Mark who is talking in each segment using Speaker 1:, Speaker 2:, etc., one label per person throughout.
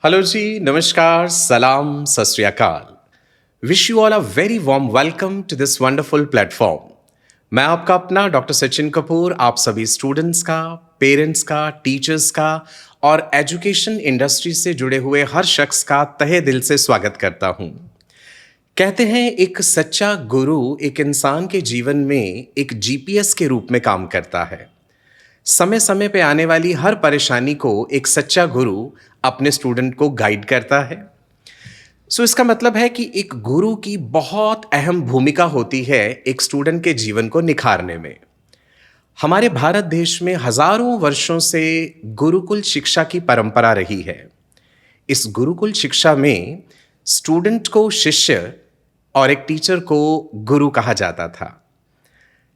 Speaker 1: Hello जी, नमस्कार, सलाम, सत श्री अकाल। Wish you all a very warm welcome to this wonderful platform. मैं आपका अपना डॉक्टर सचिन कपूर आप सभी स्टूडेंट्स का, पेरेंट्स का, टीचर्स का और एजुकेशन इंडस्ट्री से जुड़े हुए हर शख्स का तहे दिल से स्वागत करता हूं। कहते हैं एक सच्चा गुरु एक इंसान के जीवन में एक जीपीएस के रूप में काम करता है। समय समय पे आने वाली हर परेशानी को एक सच्चा गुरु अपने स्टूडेंट को गाइड करता है। इसका मतलब है कि एक गुरु की बहुत अहम भूमिका होती है एक स्टूडेंट के जीवन को निखारने में। हमारे भारत देश में हजारों वर्षों से गुरुकुल शिक्षा की परंपरा रही है। इस गुरुकुल शिक्षा में स्टूडेंट को शिष्य और एक टीचर को गुरु कहा जाता था।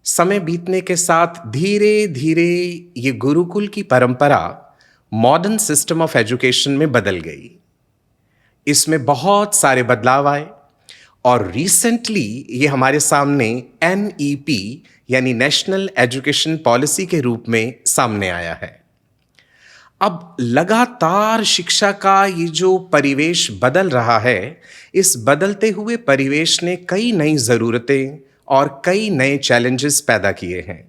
Speaker 1: समय बीतने के साथ धीरे धीरे ये गुरुकुल की परंपरा मॉडर्न सिस्टम ऑफ एजुकेशन में बदल गई। इसमें बहुत सारे बदलाव आए और रिसेंटली ये हमारे सामने एनईपी यानी नेशनल एजुकेशन पॉलिसी के रूप में सामने आया है। अब लगातार शिक्षा का ये जो परिवेश बदल रहा है, इस बदलते हुए परिवेश ने कई नई ज़रूरतें और कई नए चैलेंजेस पैदा किए हैं।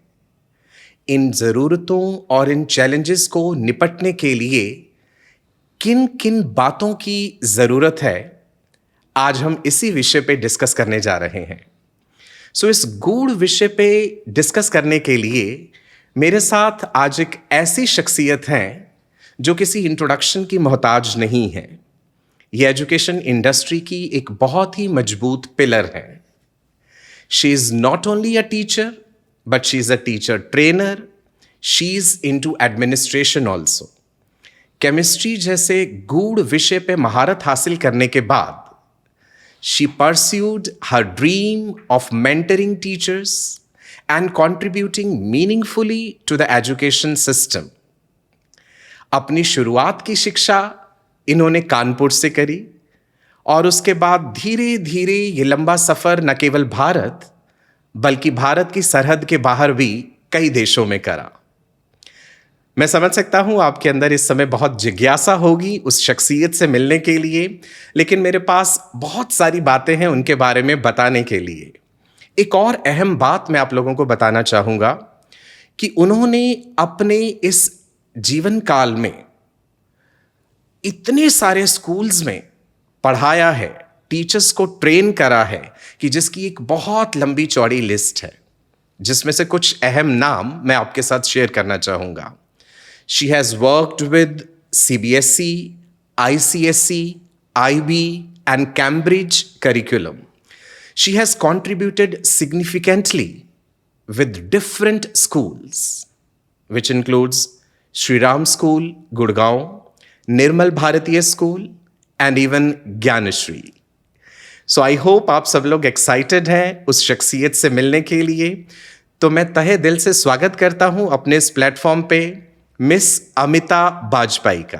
Speaker 1: इन ज़रूरतों और इन चैलेंजेस को निपटने के लिए किन किन बातों की ज़रूरत है, आज हम इसी विषय पे डिस्कस करने जा रहे हैं। इस गूढ़ विषय पे डिस्कस करने के लिए मेरे साथ आज एक ऐसी शख्सियत हैं जो किसी इंट्रोडक्शन की मोहताज नहीं है। ये एजुकेशन इंडस्ट्री की एक बहुत ही मजबूत पिलर है। She is not only a teacher but she is a teacher trainer. She is into administration also. Chemistry जैसे गूढ़ विषय पे महारत हासिल करने के बाद she pursued her dream of mentoring teachers and contributing meaningfully to the education system. अपनी शुरुआत की शिक्षा इन्होंने कानपुर से करी और उसके बाद धीरे धीरे ये लंबा सफर न केवल भारत बल्कि भारत की सरहद के बाहर भी कई देशों में करा। मैं समझ सकता हूं आपके अंदर इस समय बहुत जिज्ञासा होगी उस शख्सियत से मिलने के लिए, लेकिन मेरे पास बहुत सारी बातें हैं उनके बारे में बताने के लिए। एक और अहम बात मैं आप लोगों को बताना चाहूंगा कि उन्होंने अपने इस जीवन काल में इतने सारे स्कूल्स में पढ़ाया है, टीचर्स को ट्रेन करा है कि जिसकी एक बहुत लंबी चौड़ी लिस्ट है, जिसमें से कुछ अहम नाम मैं आपके साथ शेयर करना चाहूंगा। She has worked with CBSE, ICSE, IB, and Cambridge curriculum. She has contributed significantly with different schools, which includes Shri Ram School, Gurgaon, Nirmal Bharatiya School, and even Gyanashri. So I hope आप सब लोग excited हैं उस शख्सियत से मिलने के लिए। तो मैं तहे दिल से स्वागत करता हूं अपने इस प्लेटफॉर्म पे मिस अमिता बाजपेयी का।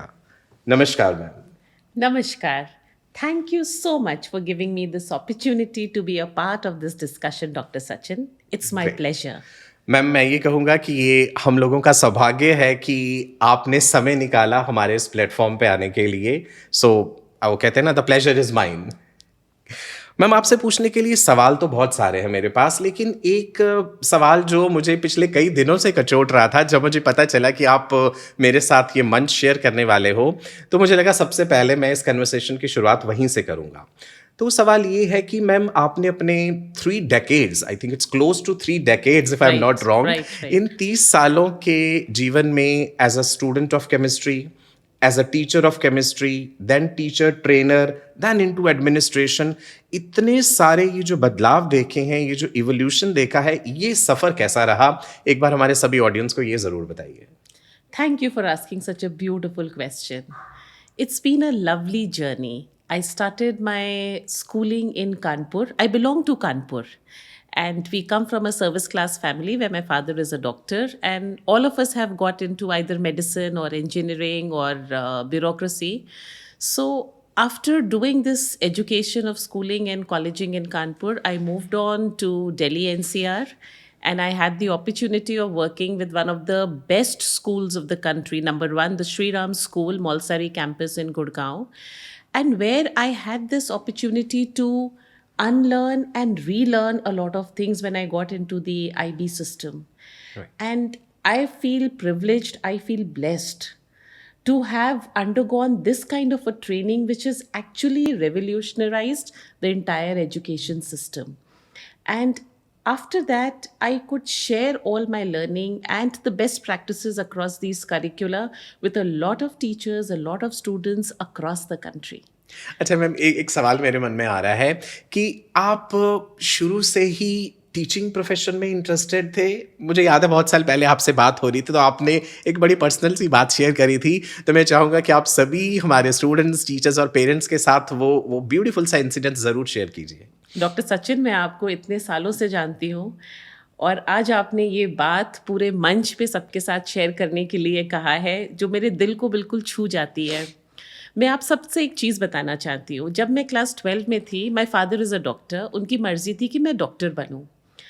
Speaker 1: नमस्कार ma'am.
Speaker 2: Namaskar. Thank you so much for giving me this opportunity to be a part of this discussion, Dr. Sachin. It's my
Speaker 1: Great.
Speaker 2: pleasure.
Speaker 1: Ma'am, मैं ये कहूँगा कि ये हम लोगों का सौभाग्य है कि आपने समय निकाला हमारे इस प्लेटफॉर्म पे आने के लिए। वो कहते हैं ना, the pleasure is mine. Ma'am, आपसे पूछने के लिए सवाल तो बहुत सारे हैं मेरे पास, लेकिन एक सवाल जो मुझे पिछले कई दिनों से कचोट रहा था, जब मुझे पता चला कि आप मेरे साथ ये मंच शेयर करने वाले हो, तो मुझे लगा सबसे पहले मैं इस कन्वर्सेशन की शुरुआत वहीं से करूँगा। तो सवाल ये है कि मैम, आपने अपने 3 decades, I think it's close to 3 decades if I am not wrong, इन 30 सालों के जीवन में as a student of chemistry, as a teacher of chemistry, then teacher trainer, then into administration, इतने सारे ये जो बदलाव देखे हैं, ये जो इवोल्यूशन देखा है, ये सफर कैसा रहा? एक बार हमारे सभी ऑडियंस को ये जरूर बताइए।
Speaker 2: Thank you for asking such a beautiful question. It's been a lovely journey. I started my schooling in Kanpur. I belong to Kanpur. And we come from a service class family where my father is a doctor, and all of us have got into either medicine or engineering or bureaucracy. So, after doing this education of schooling and colleging in Kanpur, I moved on to Delhi NCR, And I had the opportunity of working with one of the best schools of the country. Number one, the Sri Ram School, Maulsari campus in Gurgaon, and where I had this opportunity to unlearn and relearn a lot of things when I got into the IB system.
Speaker 1: Right.
Speaker 2: And I feel privileged, I feel blessed to have undergone this kind of a training, which has actually revolutionized the entire education system. And after that, I could share all my learning and the best practices across these curricula with a lot of teachers, a lot of students across the country.
Speaker 1: अच्छा ma'am, एक सवाल मेरे मन में आ रहा है कि आप शुरू से ही टीचिंग प्रोफेशन में इंटरेस्टेड थे। मुझे याद है बहुत साल पहले आपसे बात हो रही थी तो आपने एक बड़ी पर्सनल सी बात शेयर करी थी, तो मैं चाहूँगा कि आप सभी हमारे स्टूडेंट्स, टीचर्स और पेरेंट्स के साथ वो ब्यूटीफुल सा इंसिडेंट ज़रूर शेयर कीजिए।
Speaker 2: डॉक्टर सचिन, मैं आपको इतने सालों से जानती हूँ और आज आपने ये बात पूरे मंच पे सबके साथ शेयर करने के लिए कहा है जो मेरे दिल को बिल्कुल छू जाती है। मैं आप सबसे एक चीज़ बताना चाहती हूँ। जब मैं क्लास 12 में थी, my father is a doctor, उनकी मर्जी थी कि मैं डॉक्टर बनूँ।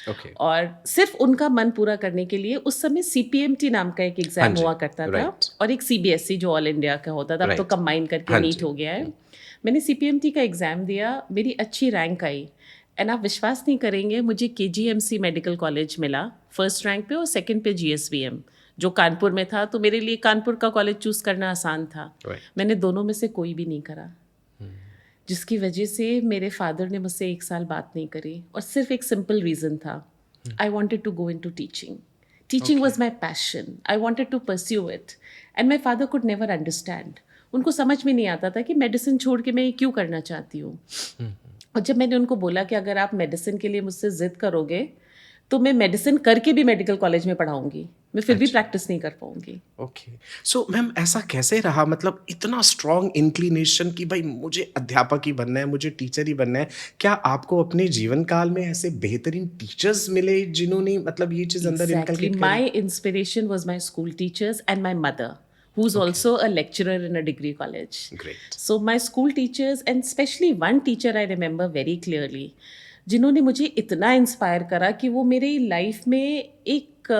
Speaker 1: Okay.
Speaker 2: और सिर्फ उनका मन पूरा करने के लिए उस समय CPMT नाम का एक
Speaker 1: हाँ
Speaker 2: एग्जाम
Speaker 1: जी,
Speaker 2: हुआ करता था
Speaker 1: right.
Speaker 2: और एक CBSE जो ऑल इंडिया का होता था, अब तो
Speaker 1: Right.
Speaker 2: कंबाइन करके
Speaker 1: हाँ
Speaker 2: नीट
Speaker 1: जी।
Speaker 2: हो गया है। मैंने CPMT का एग्ज़ाम दिया, मेरी अच्छी रैंक आई एंड आप विश्वास नहीं करेंगे, मुझे KGMC मेडिकल कॉलेज मिला फर्स्ट रैंक पे और सेकंड पे GSVM जो कानपुर में था। तो मेरे लिए कानपुर का कॉलेज चूज़ करना आसान था।
Speaker 1: Right.
Speaker 2: मैंने दोनों में से कोई भी नहीं करा, जिसकी वजह से मेरे फादर ने मुझसे 1 साल बात नहीं करी और सिर्फ एक सिंपल रीज़न था, I wanted to go in to teaching. Teaching was my passion. I wanted to pursue it. And my father could never understand. उनको समझ में नहीं आता था कि मेडिसिन छोड़ के मैं ये क्यों करना चाहती हूँ. और जब मैंने उनको बोला कि अगर आप मेडिसिन के लिए मुझसे ज़िद करोगे तो मैं मेडिसिन करके भी मेडिकल कॉलेज में पढ़ाऊंगी, मैं फिर भी प्रैक्टिस नहीं कर पाऊंगी.
Speaker 1: ओके, सो मैम ऐसा कैसे रहा, मतलब इतना स्ट्रॉन्ग इंक्लिनेशन कि भाई मुझे अध्यापक ही बनना है, मुझे टीचर ही बनना है? क्या आपको अपने जीवन काल में ऐसे बेहतरीन टीचर्स मिले जिन्होंने मतलब ये चीज़ अंदर
Speaker 2: Exactly.
Speaker 1: इनकलकेट
Speaker 2: My
Speaker 1: करी?
Speaker 2: inspiration was my school teachers and my mother, who's also a lecturer in a degree college.
Speaker 1: Great.
Speaker 2: So my school teachers, and especially one teacher I remember very clearly, जिन्होंने मुझे इतना inspire करा कि वो मेरी life में एक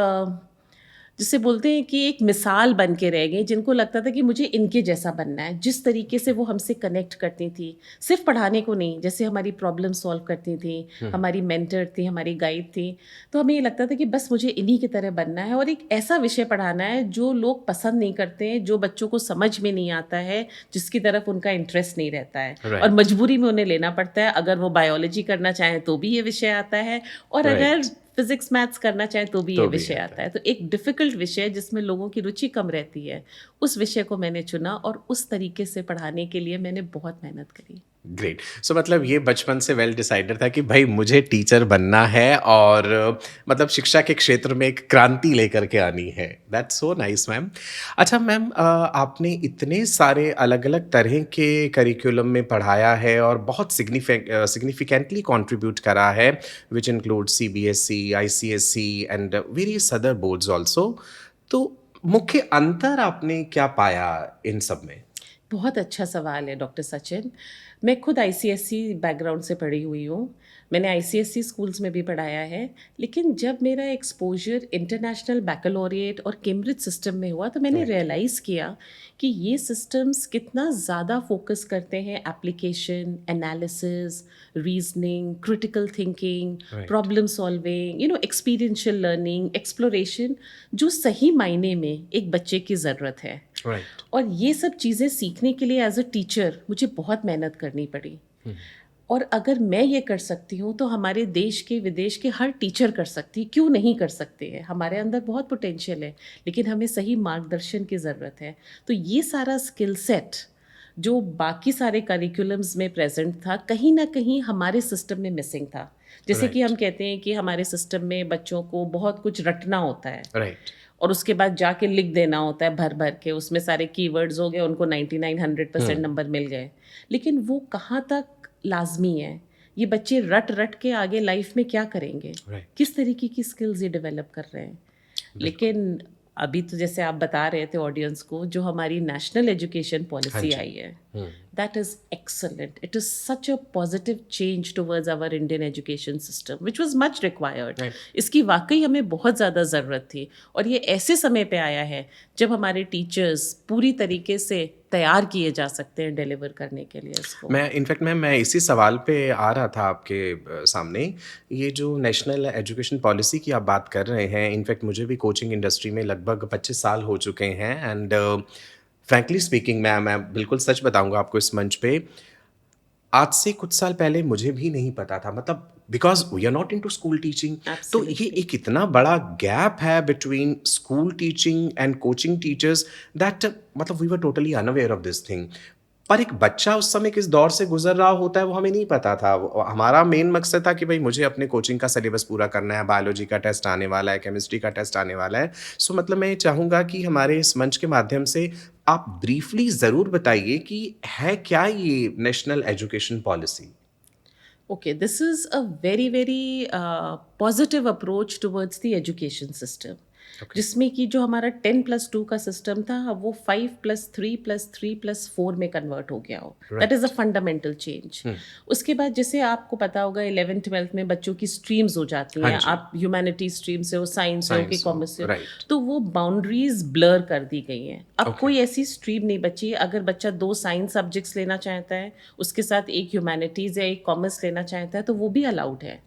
Speaker 2: जिसे बोलते हैं कि एक मिसाल बन के रह गई, जिनको लगता था कि मुझे इनके जैसा बनना है. जिस तरीके से वो हमसे कनेक्ट करती थी, सिर्फ पढ़ाने को नहीं, जैसे हमारी प्रॉब्लम सॉल्व करती थी, हमारी मेंटर थी, हमारी गाइड थी, तो हमें ये लगता था कि बस मुझे इन्हीं की तरह बनना है और एक ऐसा विषय पढ़ाना है जो लोग पसंद नहीं करते हैं, जो बच्चों को समझ में नहीं आता है, जिसकी तरफ उनका इंटरेस्ट नहीं रहता है.
Speaker 1: Right.
Speaker 2: और मजबूरी में उन्हें लेना पड़ता है. अगर वो बायोलॉजी करना चाहें तो भी ये विषय आता है, और
Speaker 1: Right.
Speaker 2: अगर फिजिक्स मैथ्स करना चाहे तो भी
Speaker 1: तो
Speaker 2: ये
Speaker 1: भी
Speaker 2: विषय
Speaker 1: आता
Speaker 2: आता है. तो एक डिफ़िकल्ट विषय जिसमें लोगों की रुचि कम रहती है, उस विषय को मैंने चुना और उस तरीके से पढ़ाने के लिए मैंने बहुत मेहनत करी.
Speaker 1: ग्रेट. सो मतलब ये बचपन से वेल डिसाइडेड था कि भाई मुझे टीचर बनना है और मतलब शिक्षा के क्षेत्र में एक क्रांति लेकर के आनी है. That's so nice ma'am. अच्छा मैम, आपने इतने सारे अलग अलग तरह के करिकुलम में पढ़ाया है और बहुत सिग्निफिकेंटली कंट्रीब्यूट करा है, which include CBSE, ICSE and various other boards also. तो मुख्य अंतर आपने क्या पाया इन सब में?
Speaker 2: बहुत अच्छा सवाल है डॉक्टर सचिन. मैं खुद ICSE बैकग्राउंड से पढ़ी हुई हूँ. मैंने ICSE स्कूल्स में भी पढ़ाया है, लेकिन जब मेरा एक्सपोजर इंटरनेशनल बैकलॉरिएट और कैम्ब्रिज सिस्टम में हुआ तो मैंने रियलाइज़ किया कि ये सिस्टम्स कितना ज़्यादा फोकस करते हैं application, analysis, reasoning, critical thinking,
Speaker 1: Right.
Speaker 2: Problem solving, experiential learning, exploration, जो सही मायने में एक बच्चे की ज़रूरत है.
Speaker 1: राइट.
Speaker 2: और ये सब चीज़ें सीखने के लिए एज अ टीचर मुझे बहुत मेहनत करनी पड़ी. और अगर मैं ये कर सकती हूँ तो हमारे देश के, विदेश के हर टीचर कर सकती, क्यों नहीं कर सकते हैं? हमारे अंदर बहुत पोटेंशियल है, लेकिन हमें सही मार्गदर्शन की ज़रूरत है. तो ये सारा स्किल सेट जो बाकी सारे करिकुलम्स में प्रेजेंट था, कहीं ना कहीं हमारे सिस्टम में मिसिंग था. जैसे कि हम कहते हैं कि हमारे सिस्टम में बच्चों को बहुत कुछ रटना होता है
Speaker 1: राइट.
Speaker 2: और उसके बाद जाके लिख देना होता है भर भर के, उसमें सारे कीवर्ड्स हो गए, उनको 99-100% नंबर मिल गए. लेकिन वो कहाँ तक लाजमी है? ये बच्चे रट रट के आगे लाइफ में क्या करेंगे?
Speaker 1: Right.
Speaker 2: किस तरीके की स्किल्स ये डेवलप कर रहे हैं? लेकिन अभी तो जैसे आप बता रहे थे ऑडियंस को, जो हमारी नेशनल एजुकेशन पॉलिसी आई है, that is excellent. It is such a positive change towards our Indian education system which was much required. इसकी वाकई हमें बहुत ज़्यादा ज़रूरत थी, और ये ऐसे समय पे आया है जब हमारे टीचर्स पूरी तरीके से तैयार किए जा सकते हैं डिलीवर करने के लिए इसको.
Speaker 1: मैं इसी सवाल पे आ रहा था आपके सामने. ये जो नेशनल एजुकेशन पॉलिसी की आप बात कर रहे हैं, इनफैक्ट मुझे भी कोचिंग इंडस्ट्री में लगभग 25 साल हो चुके हैं. एंड फ्रैंकली स्पीकिंग, मैं बिल्कुल सच बताऊंगा आपको इस मंच पे, आज से कुछ साल पहले मुझे भी नहीं पता था, मतलब because we are not into school teaching. तो ये
Speaker 2: Absolutely.
Speaker 1: एक इतना बड़ा गैप है between school teaching and coaching teachers that मतलब we were totally unaware of this thing. पर एक बच्चा उस समय किस दौर से गुजर रहा होता है वो हमें नहीं पता था. हमारा मेन मकसद था कि भाई मुझे अपने कोचिंग का सिलेबस पूरा करना है, बायोलॉजी का टेस्ट आने वाला है, केमिस्ट्री का टेस्ट आने वाला है. सो मतलब मैं चाहूँगा कि हमारे इस मंच के माध्यम से आप ब्रीफली ज़रूर बताइए कि है क्या ये national education policy.
Speaker 2: Okay, this is a very, very positive approach towards the education system. जिसमें कि जो हमारा 10+2 का सिस्टम था, अब वो 5+3+3+4 में कन्वर्ट हो गया हो. That is a fundamental change. उसके बाद जैसे आपको पता होगा 11th-12th में बच्चों की स्ट्रीम्स हो जाती हैं. आप ह्यूमैनिटी स्ट्रीम से हो, साइंस से हो कि कॉमर्स से हो, तो वो बाउंड्रीज ब्लर कर दी गई हैं. अब कोई ऐसी स्ट्रीम नहीं बची. अगर बच्चा 2 साइंस सब्जेक्ट्स लेना चाहता है, उसके साथ एक ह्यूमैनिटीज़ या एक कॉमर्स लेना चाहता है, तो वो भी अलाउड है.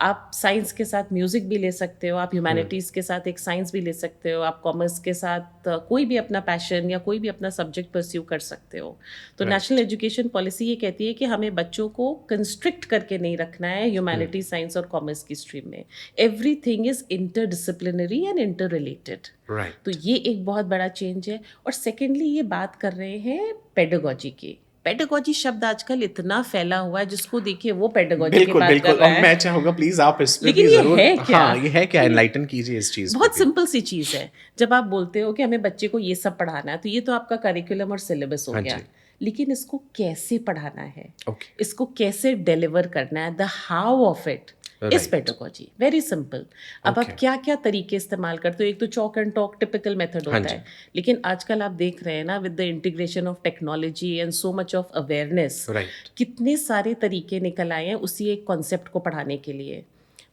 Speaker 2: आप साइंस के साथ म्यूजिक भी ले सकते हो, आप ह्यूमैनिटीज़ के साथ एक साइंस भी ले सकते हो, आप कॉमर्स के साथ कोई भी अपना पैशन या कोई भी अपना सब्जेक्ट परस्यू कर सकते हो. तो नेशनल एजुकेशन पॉलिसी ये कहती है कि हमें बच्चों को कंस्ट्रिक्ट करके नहीं रखना है ह्यूमैनिटी, साइंस और कॉमर्स की स्ट्रीम में. Everything is interdisciplinary and inter related. तो ये एक बहुत बड़ा चेंज है. और सेकेंडली ये बात कर रहे हैं पेडागोजी की. पेडागोजी शब्द आजकल इतना फैला हुआ है, जिसको देखिए वो पेडागोजी की बात कर रहा है.
Speaker 1: मैं चाहूंगा प्लीज आप इस पे
Speaker 2: लेकिन
Speaker 1: भी
Speaker 2: ये
Speaker 1: जरूर.
Speaker 2: है क्या?
Speaker 1: हाँ, ये है क्या, एनलाइटन कीजिए इस चीज
Speaker 2: बहुत
Speaker 1: पे.
Speaker 2: सिंपल सी चीज़ है. जब आप बोलते हो कि हमें बच्चे को ये सब पढ़ाना है, तो ये तो आपका करिकुलम और सिलेबस हो गया. लेकिन इसको कैसे पढ़ाना है, इसको कैसे डिलीवर करना है, the how of it is pedagogy. Very simple. अब आप क्या क्या तरीके इस्तेमाल करते हो. एक तो chalk and talk typical method होता है, लेकिन आजकल आप देख रहे हैं ना, with the integration of technology and so much of awareness, कितने सारे तरीके निकल आए हैं उसी एक कॉन्सेप्ट को पढ़ाने के लिए.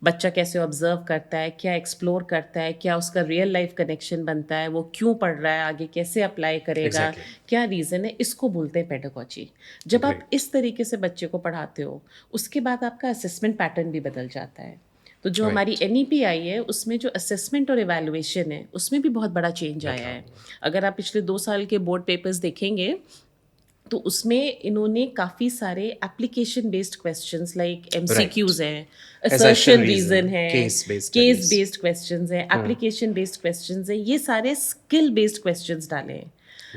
Speaker 2: बच्चा कैसे ऑब्जर्व करता है, क्या एक्सप्लोर करता है, क्या उसका रियल लाइफ कनेक्शन बनता है, वो क्यों पढ़ रहा है, आगे कैसे अप्लाई करेगा, क्या रीज़न है, इसको बोलते हैं पेडागोजी. जब आप इस तरीके से बच्चे को पढ़ाते हो, उसके बाद आपका असेसमेंट पैटर्न भी बदल जाता है. तो जो हमारी NEP आई है, उसमें जो असेसमेंट और एवेल्युएशन है, उसमें भी बहुत बड़ा चेंज आया है. अगर आप पिछले 2 साल के बोर्ड पेपर्स देखेंगे, तो उसमें इन्होंने काफ़ी सारे application based questions like MCQs हैं, असर्शन रीजन है, केस बेस्ड क्वेश्चंस हैं, एप्लीकेशन बेस्ड क्वेश्चंस हैं, ये सारे स्किल बेस्ड क्वेश्चंस डाले हैं.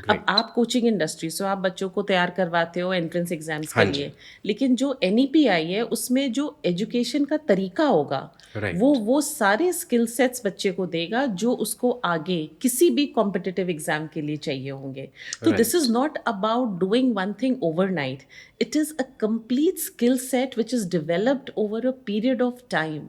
Speaker 2: अब आप कोचिंग इंडस्ट्री से आप बच्चों को तैयार करवाते हो एंट्रेंस एग्जाम्स के लिए, लेकिन जो NEP आई है उसमें जो एजुकेशन का तरीका होगा, वो सारे स्किल सेट्स बच्चे को देगा जो उसको आगे किसी भी कॉम्पिटिटिव एग्जाम के लिए चाहिए होंगे. तो this is not about doing one thing overnight. It is a complete skill set which is developed over a period of time.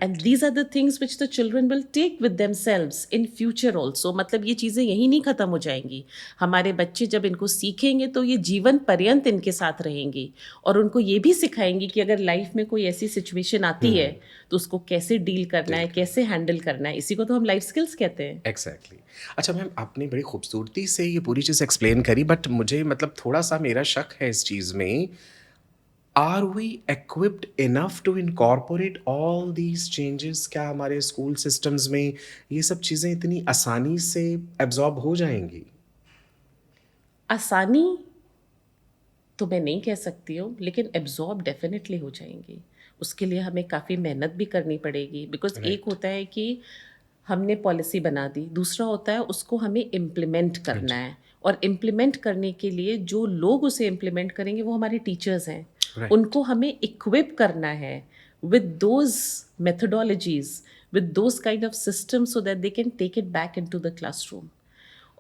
Speaker 2: And these are the things which the children will take with themselves in future also. मतलब ये चीज़ें यहीं नहीं ख़त्म हो जाएंगी. हमारे बच्चे जब इनको सीखेंगे तो ये जीवन पर्यंत इनके साथ रहेंगी, और उनको ये भी सिखाएंगी कि अगर लाइफ में कोई ऐसी सिचुएशन आती है तो उसको कैसे डील करना है, कैसे हैंडल करना है. इसी को तो हम लाइफ स्किल्स कहते हैं.
Speaker 1: एग्जैक्टली. अच्छा मैम, आपने बड़ी खूबसूरती से ये पूरी चीज़ एक्सप्लेन करी, बट मुझे मतलब थोड़ा सा मेरा शक है इस चीज़ में. Are we equipped enough to incorporate all these changes? क्या हमारे स्कूल सिस्टम्स में ये सब चीज़ें इतनी आसानी से एब्जॉर्ब हो जाएंगी?
Speaker 2: आसानी तो मैं नहीं कह सकती हूँ, लेकिन एब्जॉर्ब डेफिनेटली हो जाएंगी. उसके लिए हमें काफ़ी मेहनत भी करनी पड़ेगी. बिकॉज एक होता है कि हमने पॉलिसी बना दी, दूसरा होता है उसको हमें इम्प्लीमेंट करना है. और इम्प्लीमेंट करने के लिए जो लोग उसे इम्प्लीमेंट करेंगे वो हमारे टीचर्स हैं. उनको हमें इक्विप करना है with those methodologies, with those kind of systems so that they can take it back into the classroom.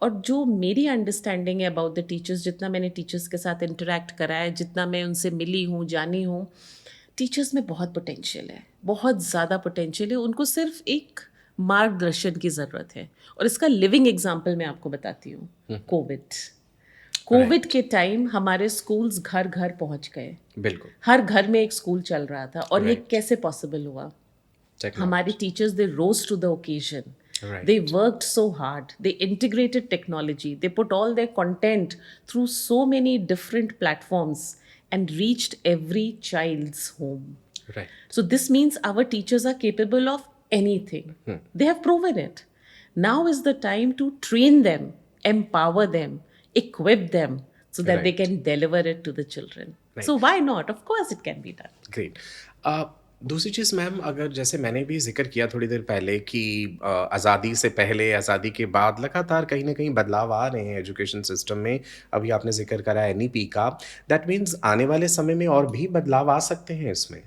Speaker 2: और जो मेरी अंडरस्टैंडिंग है अबाउट द टीचर्स, जितना मैंने टीचर्स के साथ इंटरेक्ट करा है, जितना मैं उनसे मिली हूँ, जानी हूँ, टीचर्स में बहुत पोटेंशियल है, बहुत ज़्यादा पोटेंशियल है. उनको सिर्फ एक मार्गदर्शन की ज़रूरत है। और इसका लिविंग एग्जाम्पल मैं आपको बताती हूँ, कोविड के टाइम हमारे स्कूल्स घर घर पहुंच गए।
Speaker 1: बिल्कुल।
Speaker 2: हर घर में एक स्कूल चल रहा था, और ये
Speaker 1: Right.
Speaker 2: कैसे पॉसिबल हुआ? हमारे
Speaker 1: Technology.
Speaker 2: Teachers, they rose to the occasion,
Speaker 1: Right.
Speaker 2: they worked so hard, they integrated technology, they put all their content through so many different platforms and reached every child's home.
Speaker 1: Right.
Speaker 2: So this means our teachers are capable of anything. They have proven it. Now is the time to train them, empower them, equip them so that they
Speaker 1: Right.
Speaker 2: can deliver it to the children.
Speaker 1: Right.
Speaker 2: So why not? Of course it can be done.
Speaker 1: Great. दूसरी चीज़ ma'am, अगर जैसे मैंने भी जिक्र किया थोड़ी देर पहले कि आज़ादी से पहले, आज़ादी के बाद लगातार कहीं ना कहीं बदलाव आ रहे हैं एजुकेशन सिस्टम में। अभी आपने जिक्र करा एनईपी का, दैट मीन्स आने वाले समय में और भी बदलाव आ सकते हैं इसमें।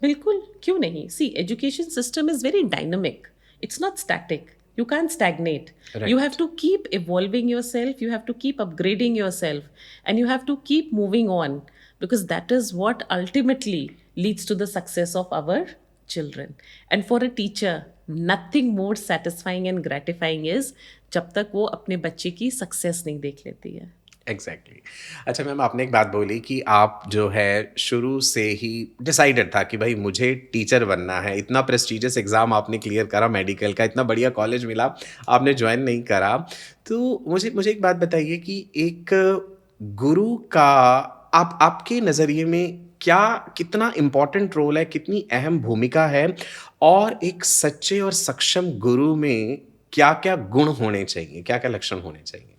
Speaker 2: बिल्कुल, क्यों नहीं? See, education system is very dynamic, it's not static. You can't stagnate.
Speaker 1: Right.
Speaker 2: You have to keep evolving yourself, you have to keep upgrading yourself, and you have to keep moving on, because that is what ultimately leads to the success of our children. And for a teacher, nothing more satisfying and gratifying is जब तक वो अपने बच्चे की success नहीं देख लेती है.
Speaker 1: एग्जैक्टली। अच्छा मैम, आपने एक बात बोली कि आप जो है शुरू से ही डिसाइडेड था कि भाई मुझे टीचर बनना है। इतना प्रेस्टिजियस एग्ज़ाम आपने क्लियर करा, मेडिकल का इतना बढ़िया कॉलेज मिला, आपने ज्वाइन नहीं करा। तो मुझे मुझे एक बात बताइए कि एक गुरु का आपके नज़रिए में क्या, कितना इम्पोर्टेंट रोल है, कितनी अहम भूमिका है, और एक सच्चे और सक्षम गुरु में क्या क्या गुण होने चाहिए, क्या क्या लक्षण होने चाहिए?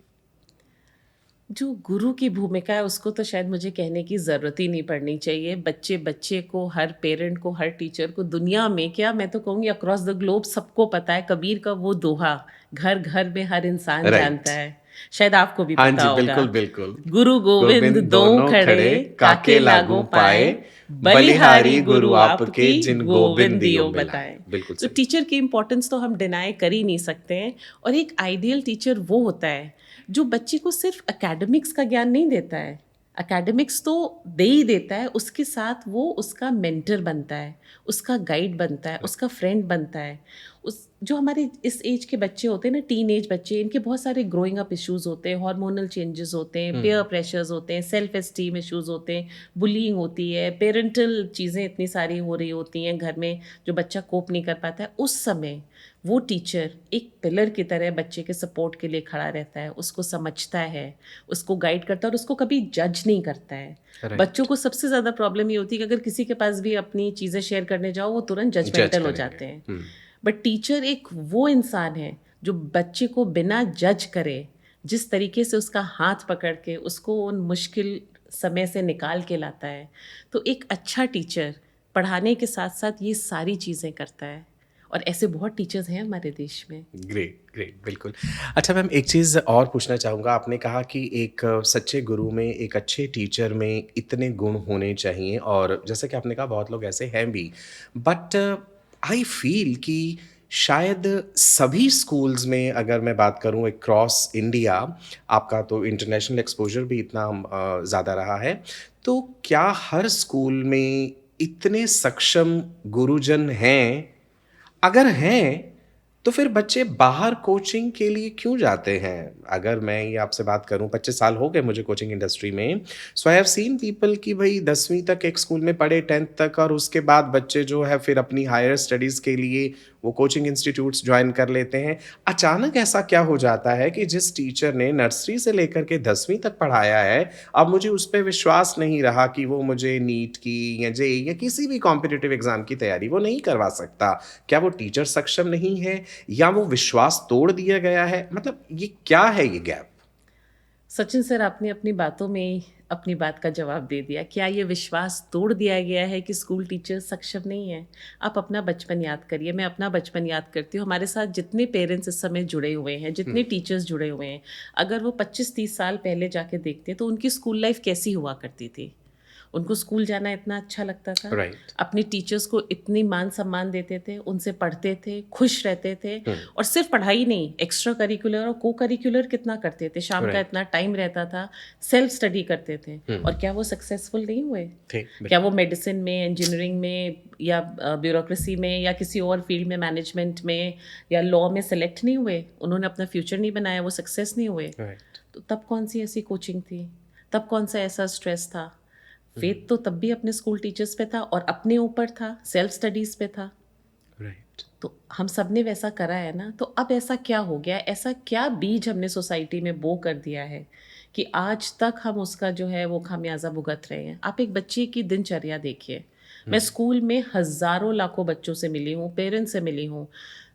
Speaker 2: जो गुरु की भूमिका है उसको तो शायद मुझे कहने की ज़रूरत ही नहीं पड़नी चाहिए। बच्चे बच्चे को, हर पेरेंट को, हर टीचर को, दुनिया में क्या, मैं तो कहूँगी अक्रॉस द ग्लोब सबको पता है कबीर का वो दोहा, घर घर में हर इंसान
Speaker 1: Right.
Speaker 2: जानता है। शायद आपको भी
Speaker 1: हाँ
Speaker 2: पता
Speaker 1: जी,
Speaker 2: होगा।
Speaker 1: बिल्कुल बिल्कुल।
Speaker 2: गुरु गोविंद दोनों खड़े, काके लागू पाए, बलिहारी गुरु आपके, जिन गोविंद दियो बताए।
Speaker 1: बिल्कुल
Speaker 2: तो
Speaker 1: सही।
Speaker 2: टीचर की इम्पोर्टेंस तो हम डिनाई कर ही नहीं सकते हैं। और एक आइडियल टीचर वो होता है जो बच्चे को सिर्फ एकेडमिक्स का ज्ञान नहीं देता है, एकेडमिक्स तो दे ही देता है, उसके साथ वो उसका मेंटर बनता है, उसका गाइड बनता है, उसका फ्रेंड बनता है। उस जो हमारे इस एज के बच्चे होते हैं ना, टीन एज बच्चे, इनके बहुत सारे ग्रोइंग अप इश्यूज होते हैं, हार्मोनल चेंजेस होते हैं, पेयर प्रेशर्स होते हैं, सेल्फ एस्टीम इश्यूज होते हैं, बुलिंग होती है, पेरेंटल चीज़ें इतनी सारी हो रही होती हैं घर में जो बच्चा कोप नहीं कर पाता है। उस समय वो टीचर एक पिलर की तरह बच्चे के सपोर्ट के लिए खड़ा रहता है, उसको समझता है, उसको गाइड करता है, और उसको कभी जज नहीं करता है।
Speaker 1: Right.
Speaker 2: बच्चों को सबसे ज़्यादा प्रॉब्लम ये होती है कि अगर किसी के पास भी अपनी चीज़ें शेयर करने जाओ वो तुरंत जजमेंटल हो जाते हैं। बट टीचर एक वो इंसान है जो बच्चे को बिना जज करे, जिस तरीके से उसका हाथ पकड़ के उसको उन मुश्किल समय से निकाल के लाता है। तो एक अच्छा टीचर पढ़ाने के साथ साथ ये सारी चीज़ें करता है, और ऐसे बहुत टीचर्स हैं हमारे देश में।
Speaker 1: ग्रेट ग्रेट, बिल्कुल। अच्छा मैम, एक चीज़ और पूछना चाहूँगा। आपने कहा कि एक सच्चे गुरु में, एक अच्छे टीचर में इतने गुण होने चाहिए, और जैसे कि आपने कहा बहुत लोग ऐसे हैं भी, बट आई फील कि शायद सभी स्कूल्स में, अगर मैं बात करूं अक्रॉस इंडिया, आपका तो इंटरनेशनल एक्सपोजर भी इतना ज़्यादा रहा है, तो क्या हर स्कूल में इतने सक्षम गुरुजन हैं? अगर हैं तो फिर बच्चे बाहर कोचिंग के लिए क्यों जाते हैं? अगर मैं ये आपसे बात करूं, 25 साल हो गए मुझे कोचिंग इंडस्ट्री में, सो आई हैव सीन पीपल कि भाई 10वीं तक एक स्कूल में पढ़े, 10th तक, और उसके बाद बच्चे जो है फिर अपनी हायर स्टडीज़ के लिए वो कोचिंग इंस्टीट्यूट्स ज्वाइन कर लेते हैं। अचानक ऐसा क्या हो जाता है कि जिस टीचर ने नर्सरी से लेकर के 10वीं तक पढ़ाया है, अब मुझे उस पर विश्वास नहीं रहा कि वो मुझे नीट की या जेईई या किसी भी कॉम्पिटिटिव एग्जाम की तैयारी वो नहीं करवा सकता? क्या वो टीचर सक्षम नहीं है, या वो विश्वास तोड़ दिया गया है? मतलब ये क्या है ये गैप?
Speaker 2: सचिन सर, आपने अपनी बातों में अपनी बात का जवाब दे दिया। क्या ये विश्वास तोड़ दिया गया है कि स्कूल टीचर सक्षम नहीं है? आप अपना बचपन याद करिए, मैं अपना बचपन याद करती हूँ। हमारे साथ जितने पेरेंट्स इस समय जुड़े हुए हैं, जितने टीचर्स जुड़े हुए हैं, अगर वो 25-30 साल पहले जाके देखते हैं तो उनकी स्कूल लाइफ कैसी हुआ करती थी। उनको स्कूल जाना इतना अच्छा लगता था,
Speaker 1: Right.
Speaker 2: अपने टीचर्स को इतनी मान सम्मान देते थे, उनसे पढ़ते थे, खुश रहते थे, और सिर्फ पढ़ाई नहीं, एक्स्ट्रा करिकुलर और को करिकुलर कितना करते थे, शाम का
Speaker 1: Right.
Speaker 2: इतना टाइम रहता था, सेल्फ स्टडी करते थे। और क्या वो सक्सेसफुल नहीं हुए?
Speaker 1: थे
Speaker 2: क्या वो मेडिसिन में, इंजीनियरिंग में, या ब्यूरोक्रेसी में, या किसी और फील्ड में, मैनेजमेंट में या लॉ में सेलेक्ट नहीं हुए? उन्होंने अपना फ्यूचर नहीं बनाया, वो सक्सेस नहीं हुए।
Speaker 1: Right.
Speaker 2: तो तब कौन सी ऐसी कोचिंग थी, तब कौन सा ऐसा स्ट्रेस था? फेथ तो तब भी अपने स्कूल टीचर्स पे था और अपने ऊपर था, सेल्फ स्टडीज़ पे था।
Speaker 1: Right.
Speaker 2: तो हम सब ने वैसा करा है ना, तो अब ऐसा क्या हो गया, ऐसा क्या बीज हमने सोसाइटी में बो कर दिया है कि आज तक हम उसका जो है वो खामियाजा भुगत रहे हैं? आप एक बच्चे की दिनचर्या देखिए। मैं स्कूल में हज़ारों लाखों बच्चों से मिली हूँ, पेरेंट्स से मिली हूँ,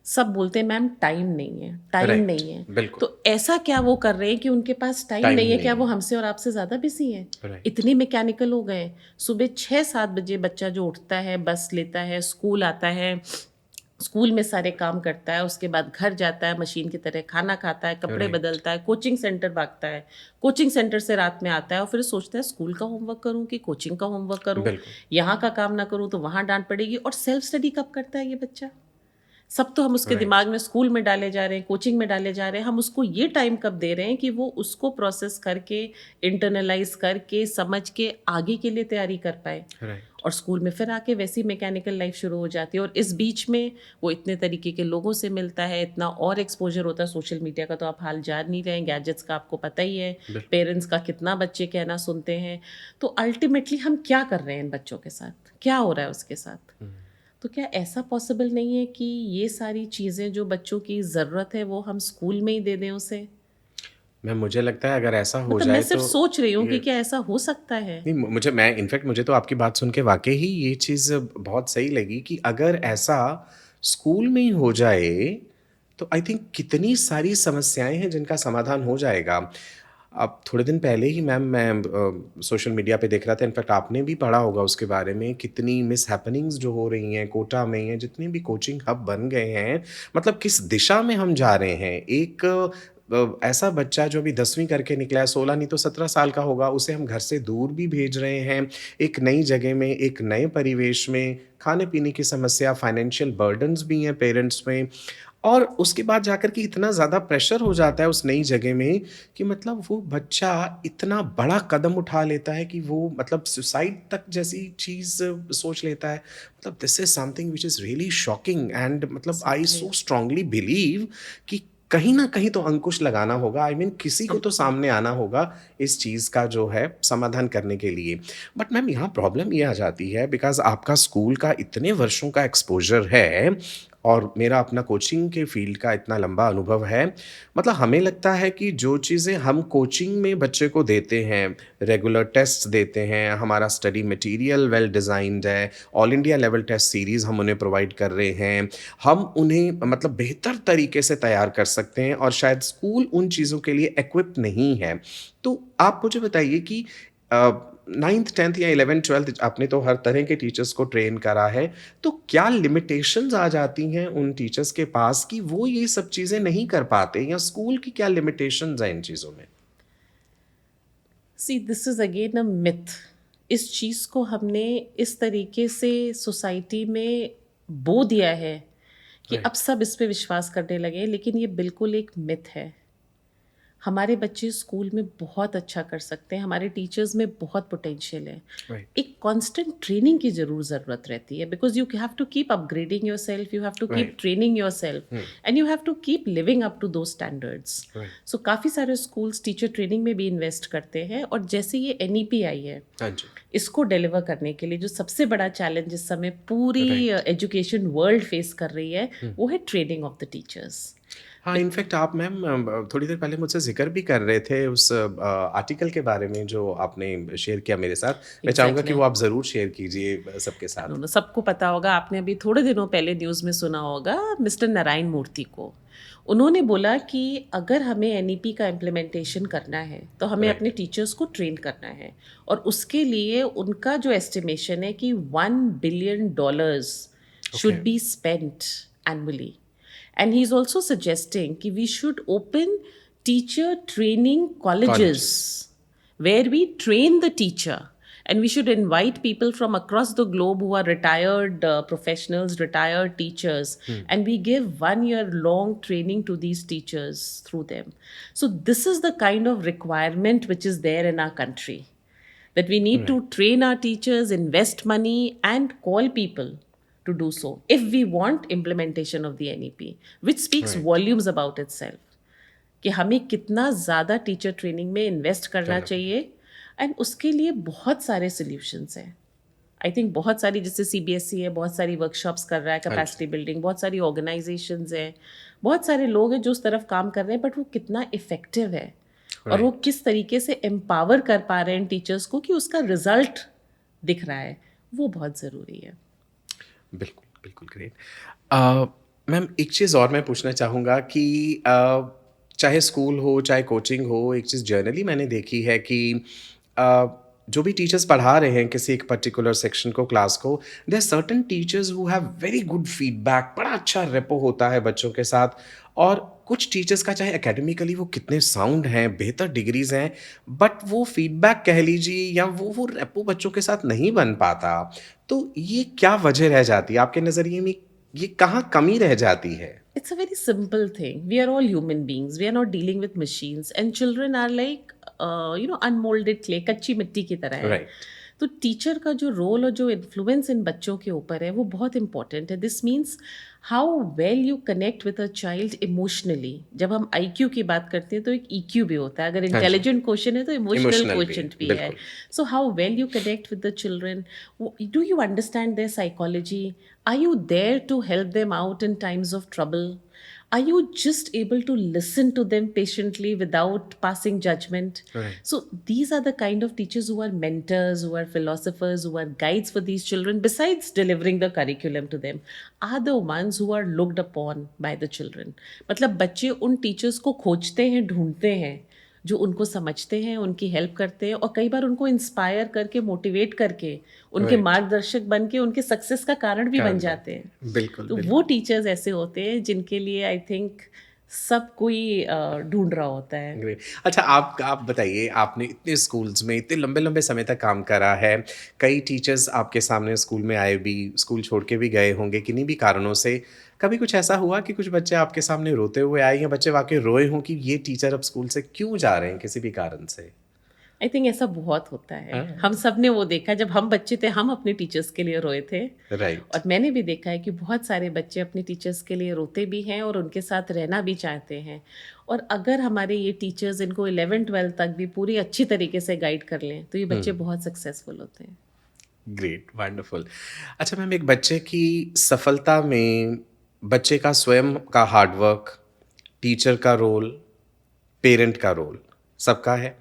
Speaker 2: सब बोलते हैं मैम टाइम नहीं है, टाइम
Speaker 1: Right.
Speaker 2: नहीं है।
Speaker 1: बिल्कुल।
Speaker 2: तो ऐसा क्या वो कर रहे हैं कि उनके पास टाइम
Speaker 1: Time
Speaker 2: नहीं है?
Speaker 1: नहीं
Speaker 2: क्या
Speaker 1: है।
Speaker 2: वो हमसे और आपसे ज़्यादा बिजी हैं?
Speaker 1: Right.
Speaker 2: इतने मैकेनिकल हो गए। सुबह 6-7 बजे बच्चा जो उठता है, बस लेता है, स्कूल आता है, स्कूल में सारे काम करता है, उसके बाद घर जाता है, मशीन की तरह खाना खाता है, कपड़े
Speaker 1: Right.
Speaker 2: बदलता है, कोचिंग सेंटर भागता है, कोचिंग सेंटर से रात में आता है और फिर सोचता है स्कूल का होमवर्क करूं कि कोचिंग का होमवर्क करूं,
Speaker 1: बिल्कुल।
Speaker 2: यहाँ का काम ना करूं तो वहाँ डांट पड़ेगी। और सेल्फ स्टडी कब करता है ये बच्चा? सब तो हम उसके
Speaker 1: Right.
Speaker 2: दिमाग में स्कूल में डाले जा रहे हैं, कोचिंग में डाले जा रहे हैं, हम उसको ये टाइम कब दे रहे हैं कि वो उसको प्रोसेस करके, इंटरनलाइज करके, समझ के आगे के लिए तैयारी कर पाए।
Speaker 1: Right.
Speaker 2: और स्कूल में फिर आके वैसी मैकेनिकल लाइफ शुरू हो जाती है, और इस बीच में वो इतने तरीके के लोगों से मिलता है, इतना और एक्सपोजर होता है। सोशल मीडिया का तो आप हाल जान नहीं रहे हैं, गैजेट्स का आपको पता ही है,
Speaker 1: बिल्कुल।
Speaker 2: पेरेंट्स का कितना बच्चे कहना सुनते हैं। तो अल्टीमेटली हम क्या कर रहे हैं इन बच्चों के साथ, क्या हो रहा है उसके साथ? तो क्या ऐसा पॉसिबल नहीं है कि ये सारी चीज़ें जो बच्चों की ज़रूरत है वो हम स्कूल में ही दे दें उसे?
Speaker 1: मैम मुझे लगता है अगर ऐसा हो
Speaker 2: मतलब
Speaker 1: जाए
Speaker 2: मैं सिर्फ
Speaker 1: तो
Speaker 2: सोच रही हूँ कि
Speaker 1: ये
Speaker 2: क्या ऐसा हो सकता है?
Speaker 1: नहीं मैं इनफैक्ट मुझे तो आपकी बात सुन के वाकई ही ये चीज़ बहुत सही लगी कि अगर ऐसा स्कूल में ही हो जाए तो आई थिंक कितनी सारी समस्याएं हैं जिनका समाधान हो जाएगा। अब थोड़े दिन पहले ही मैम मैं सोशल मीडिया पे देख रहा था, इनफैक्ट आपने भी पढ़ा होगा उसके बारे में, कितनी मिस हैपनिंग्स जो हो रही हैं कोटा में हैं, जितने भी कोचिंग हब बन गए हैं, मतलब किस दिशा में हम जा रहे हैं। एक ऐसा बच्चा जो अभी 10वीं करके निकला है, 16 नहीं तो 17 साल का होगा, उसे हम घर से दूर भी भेज रहे हैं, एक नई जगह में, एक नए परिवेश में, खाने पीने की समस्या, फाइनेंशियल बर्डन्स भी हैं पेरेंट्स में, और उसके बाद जाकर के इतना ज़्यादा प्रेशर हो जाता है उस नई जगह में कि मतलब वो बच्चा इतना बड़ा कदम उठा लेता है कि वो मतलब सुसाइड तक जैसी चीज़ सोच लेता है। मतलब this is something which is really shocking and मतलब आई सो स्ट्रांगली बिलीव कि कहीं न कहीं तो अंकुश लगाना होगा। आई मीन किसी को तो सामने आना होगा इस चीज़ का जो है समाधान करने के लिए। बट मैम यहाँ प्रॉब्लम ये आ जाती है बिकॉज़ आपका स्कूल का इतने वर्षों का एक्सपोज़र है और मेरा अपना कोचिंग के फ़ील्ड का इतना लंबा अनुभव है। मतलब हमें लगता है कि जो चीज़ें हम कोचिंग में बच्चे को देते हैं, रेगुलर टेस्ट्स देते हैं, हमारा स्टडी मटीरियल वेल डिज़ाइन्ड है, all India level test series हम उन्हें प्रोवाइड कर रहे हैं, हम उन्हें मतलब बेहतर तरीके से तैयार कर सकते हैं और शायद स्कूल उन चीज़ों के लिए इक्विप नहीं है। तो आप मुझे बताइए कि 9th 10th या 11th 12th आपने तो हर तरह के टीचर्स को ट्रेन करा है, तो क्या लिमिटेशंस आ जाती हैं उन टीचर्स के पास कि वो ये सब चीज़ें नहीं कर पाते, या स्कूल की क्या लिमिटेशंस हैं इन चीज़ों में?
Speaker 2: See this is again a myth. इस चीज़ को हमने इस तरीके से सोसाइटी में बो दिया है कि
Speaker 1: राइट।
Speaker 2: अब सब इस पे विश्वास करने लगे, लेकिन ये बिल्कुल एक मिथ है। हमारे बच्चे स्कूल में बहुत अच्छा कर सकते हैं, हमारे टीचर्स में बहुत पोटेंशियल है।
Speaker 1: राइट।
Speaker 2: एक कांस्टेंट ट्रेनिंग की ज़रूरत रहती है, because you have to keep upgrading your self, you have to keep
Speaker 1: right.
Speaker 2: Training yourself, and you have to keep living up to those standards.
Speaker 1: Right.
Speaker 2: So काफ़ी सारे schools teacher training में भी invest करते हैं, और जैसे ये NEP आई है,
Speaker 1: हाँ जी।
Speaker 2: इसको डिलीवर करने के लिए जो सबसे बड़ा चैलेंज इस समय पूरी
Speaker 1: Right.
Speaker 2: एजुकेशन वर्ल्ड फेस कर रही है, वो है ट्रेनिंग ऑफ द टीचर्स।
Speaker 1: हाँ, इनफैक्ट आप मैम थोड़ी देर पहले मुझसे ज़िक्र भी कर रहे थे उस आर्टिकल के बारे में जो आपने शेयर किया मेरे साथ। मैं चाहूँगा कि
Speaker 2: Exactly.
Speaker 1: वो आप ज़रूर शेयर कीजिए सबके साथ।
Speaker 2: नो, सबको पता होगा, आपने अभी थोड़े दिनों पहले न्यूज़ में सुना होगा मिस्टर नारायण मूर्ति को। उन्होंने बोला कि अगर हमें NEP का इम्प्लीमेंटेशन करना है तो हमें
Speaker 1: Right.
Speaker 2: अपने टीचर्स को ट्रेन करना है, और उसके लिए उनका जो एस्टिमेशन है कि $1 billion should
Speaker 1: Okay.
Speaker 2: be spent annually. And he's also suggesting कि we should open teacher training colleges where we train the teacher. And we should invite people from across the globe who are retired professionals, retired teachers, and we give 1 year long training to these teachers through them. So this is the kind of requirement which is there in our country, that we need to train our teachers, invest money, and call people to do so if we want implementation of the NEP, which speaks
Speaker 1: Right.
Speaker 2: volumes about itself. कि हमें कितना ज़्यादा teacher training में invest करना चाहिए, and उसके लिए बहुत सारे सोल्यूशंस हैं. आई थिंक बहुत सारी, जैसे CBSE है, बहुत सारी वर्कशॉप्स कर रहा है, कैपेसिटी बिल्डिंग, बहुत सारी ऑर्गेनाइजेशंस हैं, बहुत सारे लोग हैं जो उस तरफ काम कर रहे हैं, बट वो कितना इफेक्टिव है और वो किस तरीके से एम्पावर कर पा रहे हैं टीचर्स को कि उसका रिजल्ट दिख रहा है, वो बहुत ज़रूरी है.
Speaker 1: बिल्कुल, बिल्कुल, ग्रेट. मैम, एक चीज़ और मैं पूछना चाहूँगा कि चाहे स्कूल हो, चाहे कोचिंग हो, एक चीज़ जनरली मैंने देखी है कि जो भी टीचर्स पढ़ा रहे हैं किसी एक पर्टिकुलर सेक्शन को, क्लास को, there are certain teachers who have very good feedback, बड़ा अच्छा रेपो होता है बच्चों के साथ, और कुछ टीचर्स का चाहे एकेडमिकली वो कितने साउंड हैं, बेहतर डिग्रीज हैं, बट वो फीडबैक कह लीजिए या वो रेपो बच्चों के साथ नहीं बन पाता. तो ये क्या वजह रह जाती है आपके नज़रिए में? ये कहाँ कमी रह जाती है?
Speaker 2: It's a very simple thing. We are all human beings. We are not dealing with machines. And children are like, unmolded clay, कच्ची मिट्टी की तरह है.
Speaker 1: राइट.
Speaker 2: तो टीचर का जो रोल और जो इन्फ्लुएंस इन बच्चों के ऊपर है वो बहुत इंपॉर्टेंट है. This means how well you connect with a child emotionally. जब हम IQ की बात करते हैं तो एक EQ भी होता है. अगर इंटेलिजेंट क्वेश्चन है तो इमोशनल
Speaker 1: Emotional भी,
Speaker 2: क्वेश्चन भी है.
Speaker 1: बिल्कुल.
Speaker 2: So how well you connect with the children? Do you understand their psychology? Are you there to help them out in times of trouble? Are you just able to listen to them patiently without passing judgment?
Speaker 1: Right.
Speaker 2: So these are the kind of teachers who are mentors, who are philosophers, who are guides for these children, besides delivering the curriculum to them, are the ones who are looked upon by the children. मतलब बच्चे उन teachers को खोजते हैं, ढूंढते हैं, जो उनको समझते हैं, उनकी हेल्प करते हैं, और कई बार उनको इंस्पायर करके, मोटिवेट करके, उनके
Speaker 1: Right.
Speaker 2: मार्गदर्शक बन के उनके सक्सेस का कारण भी बन जाते हैं.
Speaker 1: बिल्कुल,
Speaker 2: तो
Speaker 1: बिल्कुल.
Speaker 2: वो टीचर्स ऐसे होते हैं जिनके लिए आई थिंक सब कोई ढूंढ रहा होता है.
Speaker 1: ग्रेट. अच्छा, आप बताइए, आपने इतने स्कूल्स में इतने लंबे लंबे समय तक काम करा है, कई टीचर्स आपके सामने स्कूल में आए भी, स्कूल छोड़ के भी गए होंगे किन्हीं भी कारणों से. कभी कुछ ऐसा हुआ कि कुछ बच्चे आपके सामने रोते हुए आए, या बच्चे वाकई रोए हों कि ये टीचर अब स्कूल से क्यों जा रहे हैं किसी भी कारण से?
Speaker 2: आई थिंक ऐसा बहुत होता है.
Speaker 1: हाँ.
Speaker 2: हम सब ने वो देखा, जब हम बच्चे थे हम अपने टीचर्स के लिए रोए थे,
Speaker 1: राइट.
Speaker 2: और मैंने भी देखा है कि बहुत सारे बच्चे अपने टीचर्स के लिए रोते भी हैं और उनके साथ रहना भी चाहते हैं. और अगर हमारे ये टीचर्स इनको 11-12 तक भी पूरी अच्छी तरीके से गाइड कर लें तो ये बच्चे बहुत सक्सेसफुल होते हैं.
Speaker 1: Great, wonderful. अच्छा मैम, एक बच्चे की सफलता में बच्चे का स्वयं का हार्डवर्क, टीचर का रोल, पेरेंट का रोल, सबका है.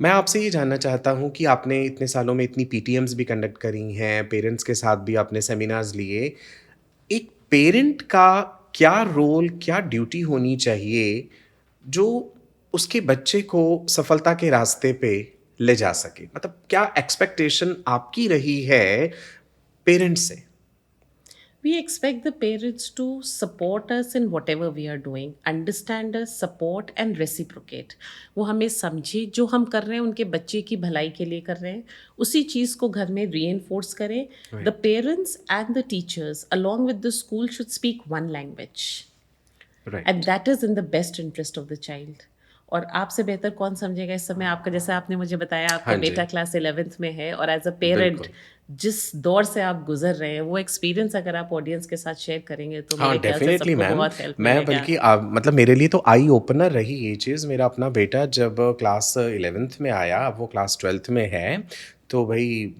Speaker 1: मैं आपसे ये जानना चाहता हूँ कि आपने इतने सालों में इतनी PTMs भी कंडक्ट करी हैं, पेरेंट्स के साथ भी आपने सेमिनार्स लिए. एक पेरेंट का क्या रोल, क्या ड्यूटी होनी चाहिए जो उसके बच्चे को सफलता के रास्ते पे ले जा सके? मतलब क्या एक्सपेक्टेशन आपकी रही है पेरेंट्स से?
Speaker 2: We expect the parents to support us in whatever we are doing, understand us, support and reciprocate. वो हमें समझे, जो हम कर रहे हैं उनके बच्चे की भलाई के लिए कर रहे हैं, उसी चीज़ को घर में reinforce करें. The parents and the teachers along with the school should speak one language.
Speaker 1: Right.
Speaker 2: And that is in the best interest of the child. और आपसे बेहतर कौन समझेगा इस समय? आपका, जैसा आपने मुझे बताया, आपका
Speaker 1: हाँ जी.
Speaker 2: बेटा क्लास 11th में है, और एज अ पेरेंट
Speaker 1: बिल्कुल.
Speaker 2: जिस दौर से आप गुजर रहे हैं, वो एक्सपीरियंस अगर आप ऑडियंस के साथ शेयर करेंगे तो
Speaker 1: हाँ,
Speaker 2: मेरे ख्याल से
Speaker 1: डेफिनेटली
Speaker 2: सबको
Speaker 1: मैम.
Speaker 2: बहुत हेल्प
Speaker 1: मैं
Speaker 2: मिलेगा.
Speaker 1: बल्कि मतलब मेरे लिए तो आई ओपनर रही ये चीज़. मेरा अपना बेटा जब क्लास 11th में आया, अब वो क्लास 12th में है, तो भाई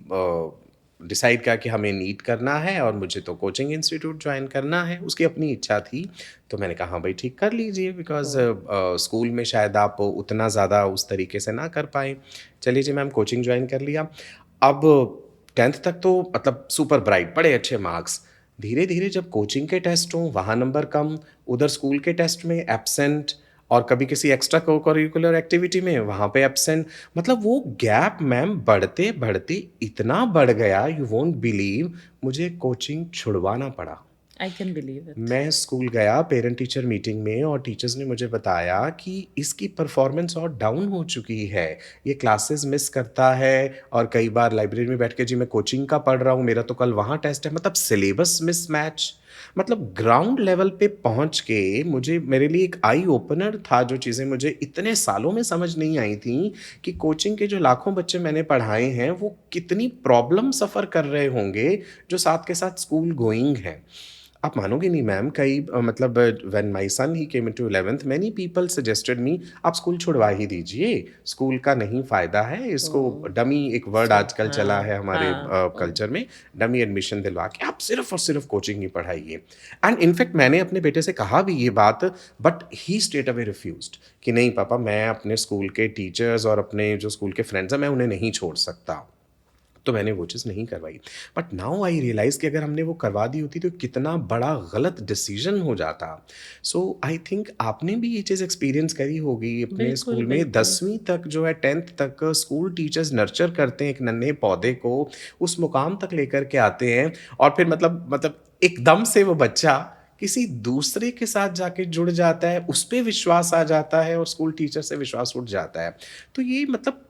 Speaker 1: डिसाइड किया कि हमें नीट करना है और मुझे तो कोचिंग इंस्टीट्यूट ज्वाइन करना है. उसकी अपनी इच्छा थी, तो मैंने कहा हाँ भाई ठीक, कर लीजिए, बिकॉज स्कूल में शायद आप उतना ज़्यादा उस तरीके से ना कर पाए. चलिए जी मैम, कोचिंग ज्वाइन कर लिया. अब 10th तक तो मतलब सुपर ब्राइट, बड़े अच्छे मार्क्स. धीरे धीरे जब कोचिंग के टेस्ट हों वहाँ नंबर कम, उधर स्कूल के टेस्ट में एब्सेंट, और कभी किसी एक्स्ट्रा करिकुलर एक्टिविटी में वहाँ पे एब्सेंट. मतलब वो गैप मैम बढ़ते बढ़ते इतना बढ़ गया, यू वोंट बिलीव, मुझे कोचिंग छुड़वाना पड़ा.
Speaker 2: I can believe it.
Speaker 1: मैं स्कूल गया पेरेंट टीचर मीटिंग में और टीचर्स ने मुझे बताया कि इसकी परफॉर्मेंस और डाउन हो चुकी है। ये क्लासेस मिस करता है और कई बार लाइब्रेरी में बैठ के जी मैं कोचिंग का पढ़ रहा हूँ, मेरा तो कल वहाँ टेस्ट है। मतलब सिलेबस मिसमैच, मतलब ग्राउंड लेवल पे पहुँच के मुझे मेरे लिए एक आई ओपनर था, जो चीज़ें मुझे इतने सालों में समझ नहीं आई थी कि कोचिंग के जो लाखों बच्चे मैंने पढ़ाए हैं, वो कितनी प्रॉब्लम सफ़र कर रहे होंगे, जो साथ के साथ स्कूल गोइंग हैं। आप मानोगे नहीं मैम, मतलब when my son he came into 11th many people suggested me आप स्कूल छुड़वा ही दीजिए, स्कूल का नहीं फ़ायदा है, इसको
Speaker 2: Oh,
Speaker 1: डमी एक वर्ड
Speaker 2: so
Speaker 1: आजकल चला
Speaker 2: हाँ
Speaker 1: है हमारे
Speaker 2: हाँ
Speaker 1: कल्चर में, डमी एडमिशन दिलवा के आप सिर्फ़ और सिर्फ़ कोचिंग ही पढ़ाइए। एंड इनफैक्ट मैंने अपने बेटे से कहा भी ये बात, बट ही स्ट्रेट अवे रिफ्यूज़्ड कि नहीं पापा, मैं अपने स्कूल के टीचर्स और अपने जो स्कूल के फ्रेंड्स हैं, मैं उन्हें नहीं छोड़ सकता। तो मैंने वो चीज़ नहीं करवाई। बट नाउ आई रियलाइज़ कि अगर हमने वो करवा दी होती तो कितना बड़ा गलत डिसीज़न हो जाता। सो आई थिंक आपने भी ये चीज़ एक्सपीरियंस करी होगी अपने
Speaker 2: बिल्कुल
Speaker 1: स्कूल में,
Speaker 2: बिल्कुल
Speaker 1: 10वीं तक जो है 10th तक स्कूल टीचर्स नर्चर करते हैं एक नन्हे पौधे को, उस मुकाम तक लेकर के आते हैं और फिर मतलब एकदम से वो बच्चा किसी दूसरे के साथ जाके जुड़ जाता है, उस पे विश्वास आ जाता है और स्कूल टीचर से विश्वास उठ जाता है। तो ये मतलब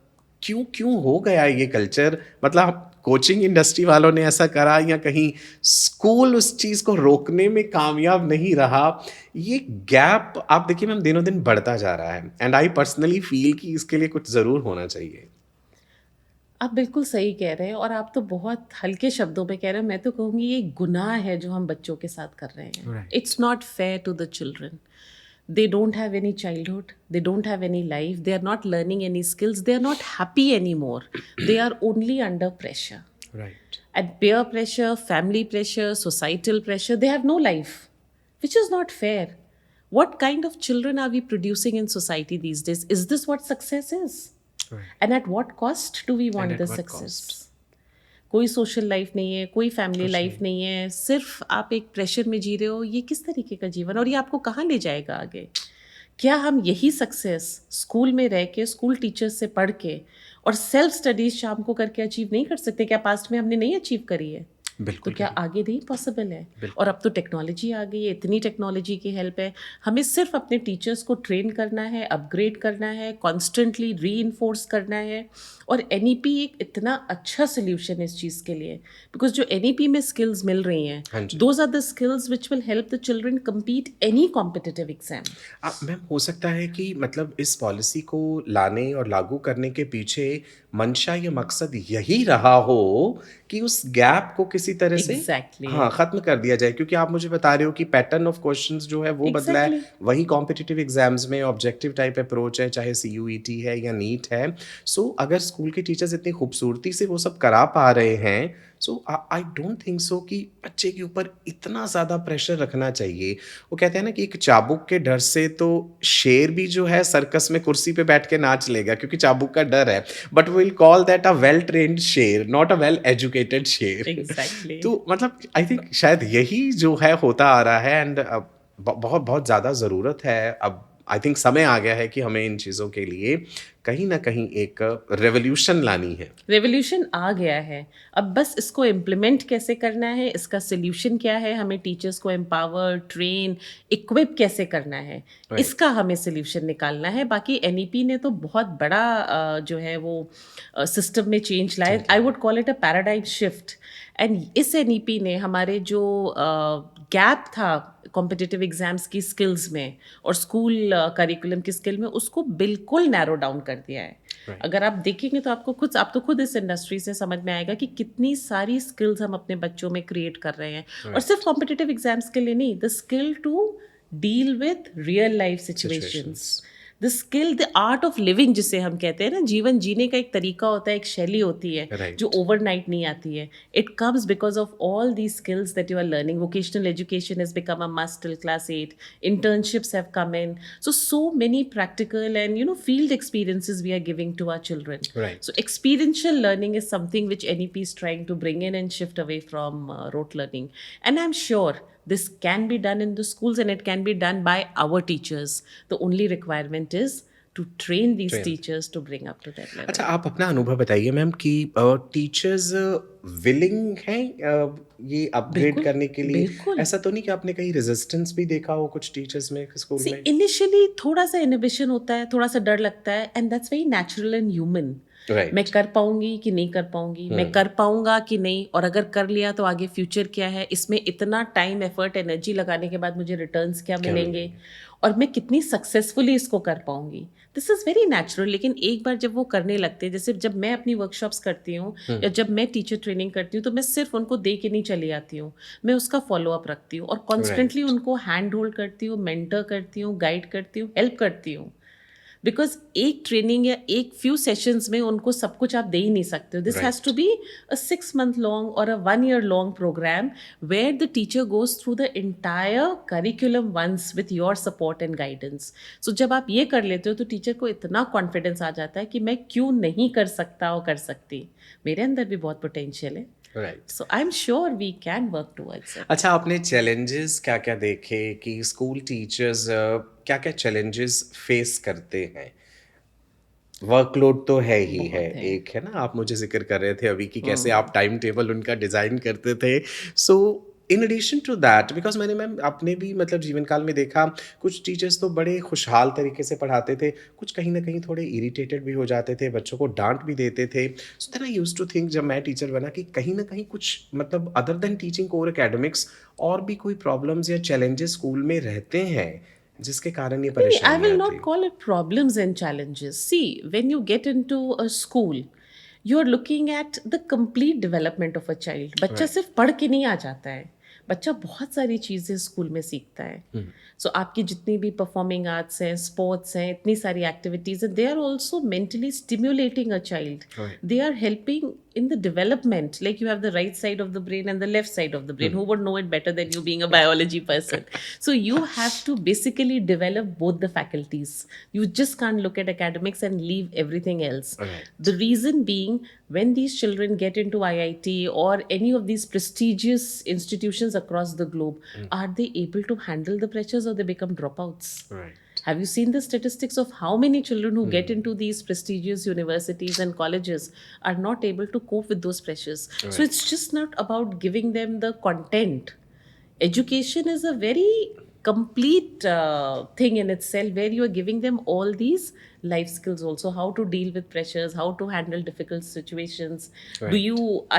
Speaker 1: क्यों क्यों हो गया ये कल्चर? मतलब कोचिंग इंडस्ट्री वालों ने ऐसा करा या कहीं स्कूल उस चीज़ को रोकने में कामयाब नहीं रहा? ये गैप आप देखिए मैम दिनों दिन बढ़ता जा रहा है एंड आई पर्सनली फील कि इसके लिए कुछ ज़रूर होना चाहिए।
Speaker 2: आप बिल्कुल सही कह रहे हैं और आप तो बहुत हल्के शब्दों में कह रहे हैं। मैं तो कहूँगी ये गुनाह है जो हम बच्चों के साथ कर रहे हैं।
Speaker 1: Right,
Speaker 2: it's not fair to the children. They don't have any childhood, they don't have any life, they are not learning any skills, they are not happy anymore. They are only under pressure.
Speaker 1: Right,
Speaker 2: And peer pressure, family pressure, societal pressure, they have no life, which is not fair. What kind of children are we producing in society these days? Is this what success is?
Speaker 1: Right
Speaker 2: And at what cost do we
Speaker 1: and
Speaker 2: want
Speaker 1: at
Speaker 2: this
Speaker 1: what
Speaker 2: success?
Speaker 1: Cost?
Speaker 2: कोई social life नहीं है, कोई family
Speaker 1: कुछ
Speaker 2: life
Speaker 1: नहीं।
Speaker 2: नहीं है, सिर्फ आप एक प्रेशर में जी रहे हो। ये किस तरीके का जीवन, और ये आपको कहाँ ले जाएगा आगे? क्या हम यही सक्सेस स्कूल में रह के, स्कूल टीचर्स से पढ़ के और सेल्फ स्टडीज शाम को करके अचीव नहीं कर सकते? क्या पास्ट में हमने नहीं अचीव करी है? तो
Speaker 1: बिल्कुल
Speaker 2: क्या
Speaker 1: करें।
Speaker 2: आगे नहीं पॉसिबल है?
Speaker 1: बिल्कुल।
Speaker 2: और अब तो टेक्नोलॉजी आ गई है, इतनी टेक्नोलॉजी की हेल्प है। हमें सिर्फ अपने टीचर्स को ट्रेन करना है, अपग्रेड करना है, कॉन्स्टेंटली री करना है। और एनईपी एक इतना अच्छा सोल्यूशन है इस चीज़ के लिए, बिकॉज जो एनईपी में स्किल्स मिल रही हैं,
Speaker 1: हाँ जी।
Speaker 2: Those are the skills which will help the children compete any competitive exam.
Speaker 1: Ma'am हो सकता है कि मतलब इस पॉलिसी को लाने और लागू करने के पीछे मंशा या मकसद यही रहा हो कि उस गैप को किसी तरह से
Speaker 2: एग्जैक्टली
Speaker 1: हाँ ख़त्म कर दिया जाए, क्योंकि आप मुझे बता रहे हो कि पैटर्न ऑफ क्वेश्चंस जो है वो बदला है,
Speaker 2: एग्जैक्टली
Speaker 1: वही कॉम्पिटिटिव एग्जाम्स में ऑब्जेक्टिव टाइप अप्रोच है, चाहे सीयूईटी है या नीट है। सो अगर स्कूल के टीचर्स इतनी खूबसूरती से वो सब करा पा रहे हैं, सो आई डोंट थिंक सो कि बच्चे के ऊपर इतना ज़्यादा प्रेशर रखना चाहिए। वो कहते हैं ना कि एक चाबुक के डर से तो शेर भी जो है सर्कस में कुर्सी पे बैठ के नाच लेगा, क्योंकि चाबुक का डर है, but will call that a well trained शेर, नॉट अ वेल एजुकेटेड शेर।
Speaker 2: एग्जैक्टली।
Speaker 1: तो मतलब आई थिंक शायद यही जो है होता आ रहा है एंड बहुत बहुत ज़्यादा ज़रूरत है अब। आई थिंक समय आ गया है कि हमें इन चीज़ों के लिए कहीं ना कहीं एक रेवोल्यूशन लानी है।
Speaker 2: रेवोल्यूशन आ गया है, अब बस इसको इम्प्लीमेंट कैसे करना है, इसका सोल्यूशन क्या है, हमें टीचर्स को एम्पावर, ट्रेन, इक्विप कैसे करना है,
Speaker 1: राइट,
Speaker 2: इसका हमें सोल्यूशन निकालना है। बाकी एनईपी ने तो बहुत बड़ा जो है वो सिस्टम में चेंज लाया। I would call it a paradigm shift. And इस एनईपी ने हमारे जो गैप था कॉम्पिटिटिव एग्जाम्स की स्किल्स में और स्कूल करिकुलम की स्किल में, उसको बिल्कुल नैरो डाउन कर दिया है।
Speaker 1: राइट,
Speaker 2: अगर आप देखेंगे तो आप तो खुद इस इंडस्ट्री से समझ में आएगा कि कितनी सारी स्किल्स हम अपने बच्चों में क्रिएट कर रहे हैं। और सिर्फ कॉम्पिटिटिव एग्जाम्स के लिए नहीं, the skill to deal with real life situations, the skill, the art of living जिसे हम कहते हैं ना, जीवन जीने का एक तरीका होता है, एक शैली होती है जो
Speaker 1: राइट,
Speaker 2: ओवरनाइट नहीं आती है। It comes because of all the skills that you are learning. Vocational education has become a must till class 8, internships have come in, so many practical and field experiences we are giving to our children.
Speaker 1: Right,
Speaker 2: So experiential learning is something which NEP is trying to bring in and shift away from rote learning. And I'm sure this can be done in the schools and it can be done by our teachers. The only requirement is to train these
Speaker 1: Train.
Speaker 2: teachers to bring up to that level.
Speaker 1: अच्छा, आप अपना अनुभव बताइए ma'am कि teachers willing हैं ये upgrade
Speaker 2: बिल्कुल,
Speaker 1: करने के लिए?
Speaker 2: बिल्कुल।
Speaker 1: ऐसा तो नहीं कि आपने कहीं रेजिस्टेंस भी देखा हो कुछ टीचर्स में स्कूल
Speaker 2: सी
Speaker 1: में?
Speaker 2: इनिशियली थोड़ा सा इनहिबिशन होता है, थोड़ा सा डर लगता है, and that's very natural and human. मैं
Speaker 1: राइट।
Speaker 2: कर पाऊंगी कि नहीं कर पाऊंगी, मैं कर पाऊंगा कि नहीं, और अगर कर लिया तो आगे फ्यूचर क्या है, इसमें इतना टाइम एफर्ट एनर्जी लगाने के बाद मुझे रिटर्न्स क्या
Speaker 1: क्या
Speaker 2: मिलेंगे,
Speaker 1: मिलेंगे?
Speaker 2: और मैं कितनी सक्सेसफुली इसको कर पाऊंगी। This is very natural. लेकिन एक बार जब वो करने लगते हैं, जैसे जब मैं अपनी वर्कशॉप्स करती हूँ या जब मैं टीचर ट्रेनिंग करती हूँ, तो मैं सिर्फ उनको दे के नहीं चली आती हूँ, मैं उसका फॉलो अप रखती हूँ और कॉन्स्टेंटली
Speaker 1: राइट।
Speaker 2: उनको हैंड होल्ड करती हूँ, मेंटर करती हूँ, गाइड करती हूँ, हेल्प करती हूँ। बिकॉज एक ट्रेनिंग या एक फ्यू सेशंस में उनको सब कुछ आप दे ही नहीं सकते हो। This has to
Speaker 1: right.
Speaker 2: Be a 6 month long or a 1 year long program where the teacher goes through the entire curriculum once with your support and guidance. So जब आप ये कर लेते हो तो टीचर को इतना कॉन्फिडेंस आ जाता है कि मैं क्यों नहीं कर सकता और कर सकती, मेरे अंदर भी बहुत पोटेंशियल है।
Speaker 1: Right.
Speaker 2: So I am sure we can work towards it.
Speaker 1: अच्छा, आपने चैलेंजेस क्या-क्या देखे कि स्कूल टीचर्स क्या-क्या चैलेंजेस फेस करते हैं? वर्कलोड तो है ही है,
Speaker 2: बहुत है।
Speaker 1: एक है ना, आप मुझे ज़िक्र कर रहे थे अभी कि कैसे
Speaker 2: हम्म।
Speaker 1: आप टाइम टेबल उनका डिज़ाइन करते थे। So in addition to that because मैंने मैम अपने भी मतलब जीवन काल में देखा, कुछ टीचर्स तो बड़े खुशहाल तरीके से पढ़ाते थे, कुछ कहीं न कहीं थोड़े इरिटेटेड भी हो जाते थे, बच्चों को डाँट भी देते थे। So then I used to think जब मैं टीचर बना कि कहीं न कहीं कुछ मतलब other than teaching core academics और भी कोई प्रॉब्लम्स या चैलेंजेस स्कूल में रहते हैं, जिसके कारण ये
Speaker 2: See, I
Speaker 1: परेशानियाँ
Speaker 2: will
Speaker 1: आती?
Speaker 2: not call it problems and challenges. See, when you get into a school, you're looking at the complete development of a child. बच्चा
Speaker 1: राइट।
Speaker 2: सिर्फ पढ़ के नहीं आ जाता है, बच्चा बहुत सारी चीज़ें स्कूल में सीखता है। सो आपकी जितनी भी परफॉर्मिंग आर्ट्स हैं, स्पोर्ट्स हैं, इतनी सारी एक्टिविटीज़ हैं, they are also mentally stimulating a child.
Speaker 1: Right.
Speaker 2: They are helping in the development. Like you have the right side of the brain and the left side of the brain. Who would know it better than you being a biology person? So you have to basically develop both the faculties. You just can't look at academics and leave everything else.
Speaker 1: Right.
Speaker 2: The reason being, when these children get into IIT or any of these prestigious institutions across the globe, are they able to handle the pressures or they become dropouts?
Speaker 1: Right.
Speaker 2: Have you seen the statistics of how many children who get into these prestigious universities and colleges are not able to cope with those pressures? So
Speaker 1: Right.
Speaker 2: it's just not about giving them the content. Education is a very complete thing in itself, where you are giving them all these life skills also: how to deal with pressures, how to handle difficult situations.
Speaker 1: Right.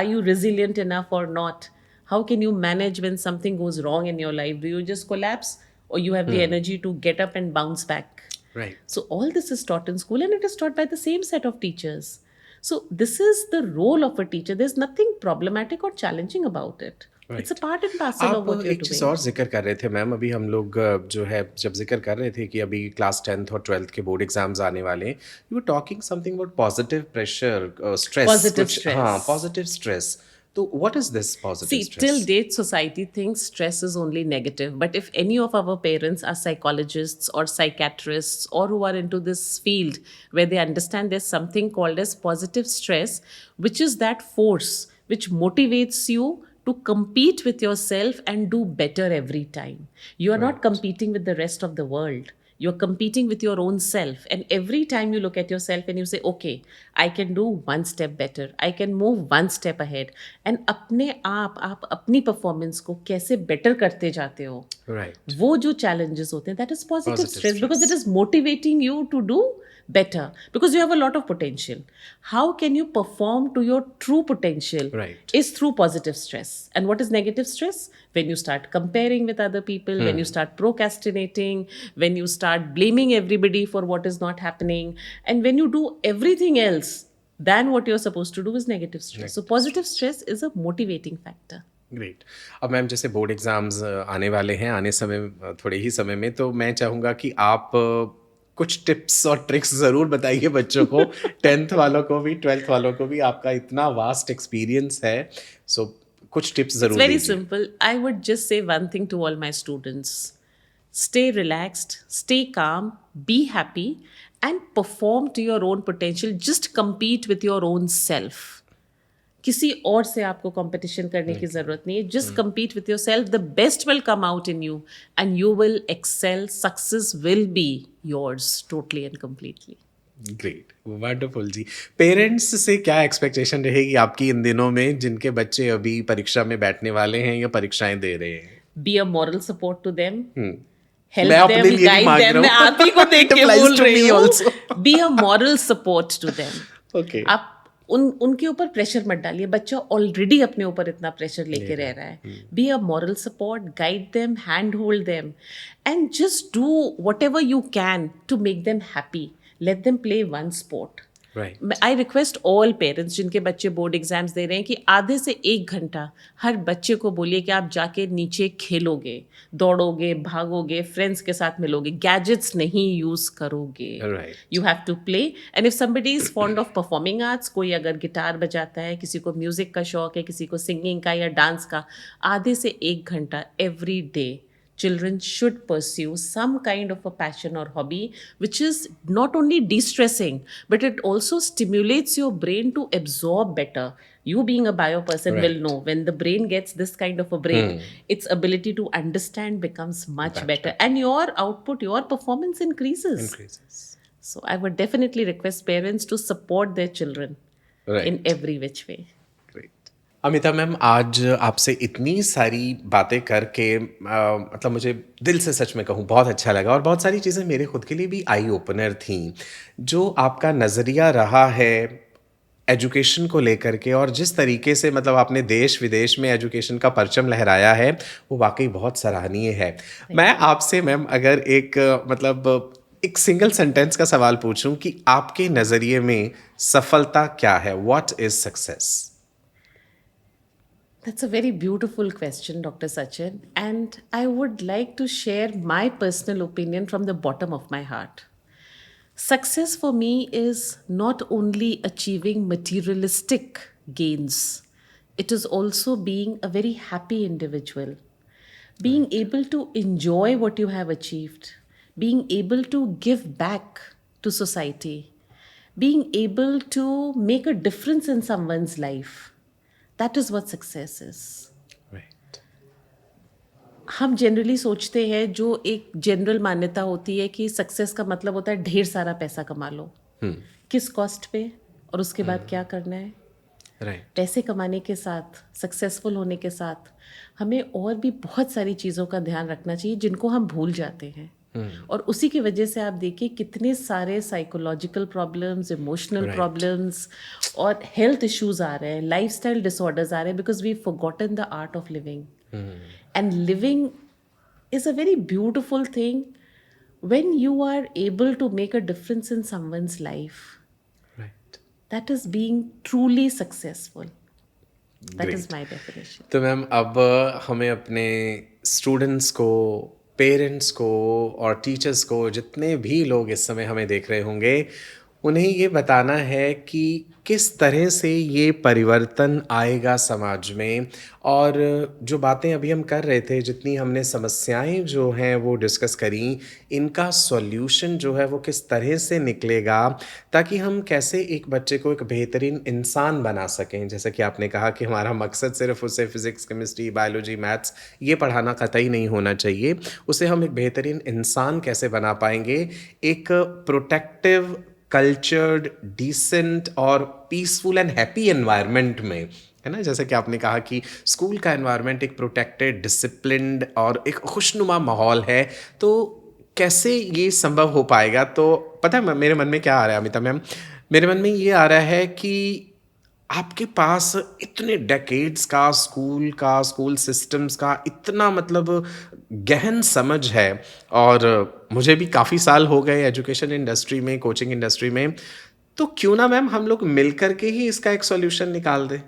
Speaker 2: Are you resilient enough or not? How can you manage when something goes wrong in your life? Do you just collapse, or you have the energy to get up and bounce back?
Speaker 1: Right.
Speaker 2: So all this is taught in school, and it is taught by the same set of teachers. So this is the role of a teacher. There's nothing problematic or challenging about it. It's a
Speaker 1: Right.
Speaker 2: part and parcel of
Speaker 1: आप
Speaker 2: what you're
Speaker 1: एक चीज़
Speaker 2: doing.
Speaker 1: और ज़िक्र कर रहे थे ma'am, अभी हम लोग जो है जब ज़िक्र कर रहे थे कि अभी क्लास 10th और 12th के बोर्ड एग्ज़ाम्स आने वाले हैं, you were talking something about positive pressure, stress
Speaker 2: Positive
Speaker 1: कुछ, हाँ,
Speaker 2: stress.
Speaker 1: Positive stress. तो what is this positive
Speaker 2: See,
Speaker 1: stress?
Speaker 2: till date, society thinks stress is only negative. But if any of our parents are psychologists or psychiatrists, or who are into this field where they understand there's something called as positive stress, which is that force which motivates you to compete with yourself and do better every time. You are not
Speaker 1: Right.
Speaker 2: competing with the rest of the world. You're competing with your own self. And every time you look at yourself and you say, okay, I can do one step better. I can move one step ahead. And अपने आप अपनी performance को कैसे better करते जाते हो,
Speaker 1: right.
Speaker 2: वो जो challenges होते हैं, that is positive
Speaker 1: Positive
Speaker 2: stress, because it
Speaker 1: stress.
Speaker 2: is motivating you to do better, because you have a lot of potential. How can you perform to your true potential?
Speaker 1: Right.
Speaker 2: Is through positive stress. And what is negative stress? When you start comparing with other people, when you start procrastinating, when you start blaming everybody for what is not happening, and when you do everything else than what you're supposed to do, is negative stress. So positive stress is a motivating factor.
Speaker 1: Great. अब ma'am जैसे board exams आने वाले हैं, आने समय थोड़े ही समय में, तो मैं चाहूँगा कि आप कुछ टिप्स और ट्रिक्स ज़रूर बताइए बच्चों को, 10th वालों को भी, 12th वालों को भी, आपका इतना वास्ट एक्सपीरियंस है, सो कुछ टिप्स
Speaker 2: It's
Speaker 1: ज़रूर
Speaker 2: very
Speaker 1: दीजिए।
Speaker 2: simple. I would just say one thing to all my students: stay relaxed, stay calm, be happy, and perform to your own potential. Just compete with your own self. किसी और से आपको competition करने की जरूरत नहीं है. Just compete with yourself. The best will come out in you and you will excel. Success will be yours totally and completely.
Speaker 1: Great, wonderful जी। पेरेंट्स से क्या एक्सपेक्टेशन रहेगी आपकी इन दिनों में जिनके बच्चे अभी परीक्षा में बैठने वाले हैं या परीक्षाएं दे रहे हैं?
Speaker 2: Be a moral support to them.
Speaker 1: मैं
Speaker 2: Help
Speaker 1: अपने
Speaker 2: them,
Speaker 1: लिए भी
Speaker 2: guide
Speaker 1: मांग
Speaker 2: them.
Speaker 1: रहा
Speaker 2: मैं
Speaker 1: हूँ।
Speaker 2: आप ही को देख
Speaker 1: It
Speaker 2: के
Speaker 1: applies
Speaker 2: बोल
Speaker 1: to
Speaker 2: रही
Speaker 1: me
Speaker 2: हूँ.
Speaker 1: also.
Speaker 2: Be a moral support to them.
Speaker 1: Okay.
Speaker 2: आप उनके ऊपर प्रेशर मत डालिए. बच्चा ऑलरेडी अपने ऊपर इतना प्रेशर लेके रह रहा है. Be a moral support, guide them, handhold them, and just do whatever you can to make them happy. Let them play one sport.
Speaker 1: Right.
Speaker 2: I request all parents जिनके बच्चे बोर्ड एग्जाम्स दे रहे हैं कि आधे से 1 घंटा हर बच्चे को बोलिए कि आप जाके नीचे खेलोगे, दौड़ोगे, भागोगे, फ्रेंड्स के साथ मिलोगे, गैजेट्स नहीं यूज करोगे.
Speaker 1: Right.
Speaker 2: You have to play. And if somebody is fond of performing arts, कोई अगर गिटार बजाता है, किसी को म्यूजिक का शौक है, किसी को सिंगिंग का या डांस का, आधे से 1 घंटा every day children should pursue some kind of a passion or hobby which is not only de-stressing but it also stimulates your brain to absorb better. You being a bio person will know when the brain gets this kind of a break, its ability to understand becomes much better and your output, your performance increases. So I would definitely request parents to support their children in every which way.
Speaker 1: Amita ma'am, आज आपसे इतनी सारी बातें करके मतलब मुझे दिल से सच में कहूँ बहुत अच्छा लगा और बहुत सारी चीज़ें मेरे खुद के लिए भी आई ओपनर थी। जो आपका नज़रिया रहा है एजुकेशन को लेकर के और जिस तरीके से मतलब आपने देश विदेश में एजुकेशन का परचम लहराया है, वो वाकई बहुत सराहनीय है। मैं आपसे मैम अगर एक सिंगल सेंटेंस का सवाल पूछूं कि आपके नज़रिए में सफलता क्या है? What is success?
Speaker 2: That's a very beautiful question, Dr. Sachin. And I would like to share my personal opinion from the bottom of my heart. Success for me is not only achieving materialistic gains, it is also being a very happy individual, being able to enjoy what you have achieved, being able to give back to society, being able to make a difference in someone's life. That is what success is.
Speaker 1: Right.
Speaker 2: हम generally सोचते हैं, जो एक general मान्यता होती है कि success का मतलब होता है ढेर सारा पैसा कमा लो. किस कॉस्ट पे और उसके बाद क्या करना है?
Speaker 1: Right.
Speaker 2: पैसे कमाने के साथ, सक्सेसफुल होने के साथ हमें और भी बहुत सारी चीज़ों का ध्यान रखना चाहिए जिनको हम भूल जाते हैं. और उसी की वजह से आप देखिए कितने सारे साइकोलॉजिकल प्रॉब्लम्स, इमोशनल प्रॉब्लम्स और हेल्थ इश्यूज आ रहे हैं, लाइफस्टाइल डिसऑर्डर्स आ रहे हैं, because we forgotten the art of living. And living is a very beautiful thing when you are able to make a difference in someone's life. That is being truly successful. That is my definition.
Speaker 1: तो ma'am अब हमें अपने students को, parents को और teachers को, जितने भी लोग इस समय हमें देख रहे होंगे, उन्हें ये बताना है कि किस तरह से ये परिवर्तन आएगा समाज में. और जो बातें अभी हम कर रहे थे, जितनी हमने समस्याएं जो हैं वो डिस्कस करी, इनका सॉल्यूशन जो है वो किस तरह से निकलेगा, ताकि हम कैसे एक बच्चे को एक बेहतरीन इंसान बना सकें. जैसे कि आपने कहा कि हमारा मकसद सिर्फ उसे फिज़िक्स, केमिस्ट्री, बायोलॉजी, मैथ्स ये पढ़ाना कतई नहीं होना चाहिए. उसे हम एक बेहतरीन इंसान कैसे बना पाएंगे, एक प्रोटेक्टिव, कल्चर्ड, डिसेंट और पीसफुल एंड हैप्पी एनवायरनमेंट में, है ना. जैसे कि आपने कहा कि स्कूल का एनवायरनमेंट एक प्रोटेक्टेड, डिसिप्लिन्ड और एक खुशनुमा माहौल है. तो कैसे ये संभव हो पाएगा? तो पता है मेरे मन में क्या आ रहा है अमिता मैम? मेरे मन में ये आ रहा है कि आपके पास इतने डेकेड्स का स्कूल सिस्टम्स का इतना मतलब गहन समझ है, और मुझे भी काफ़ी साल हो गए एजुकेशन इंडस्ट्री में, कोचिंग इंडस्ट्री में. तो क्यों ना मैम हम लोग मिल करके ही इसका एक सॉल्यूशन निकाल दें?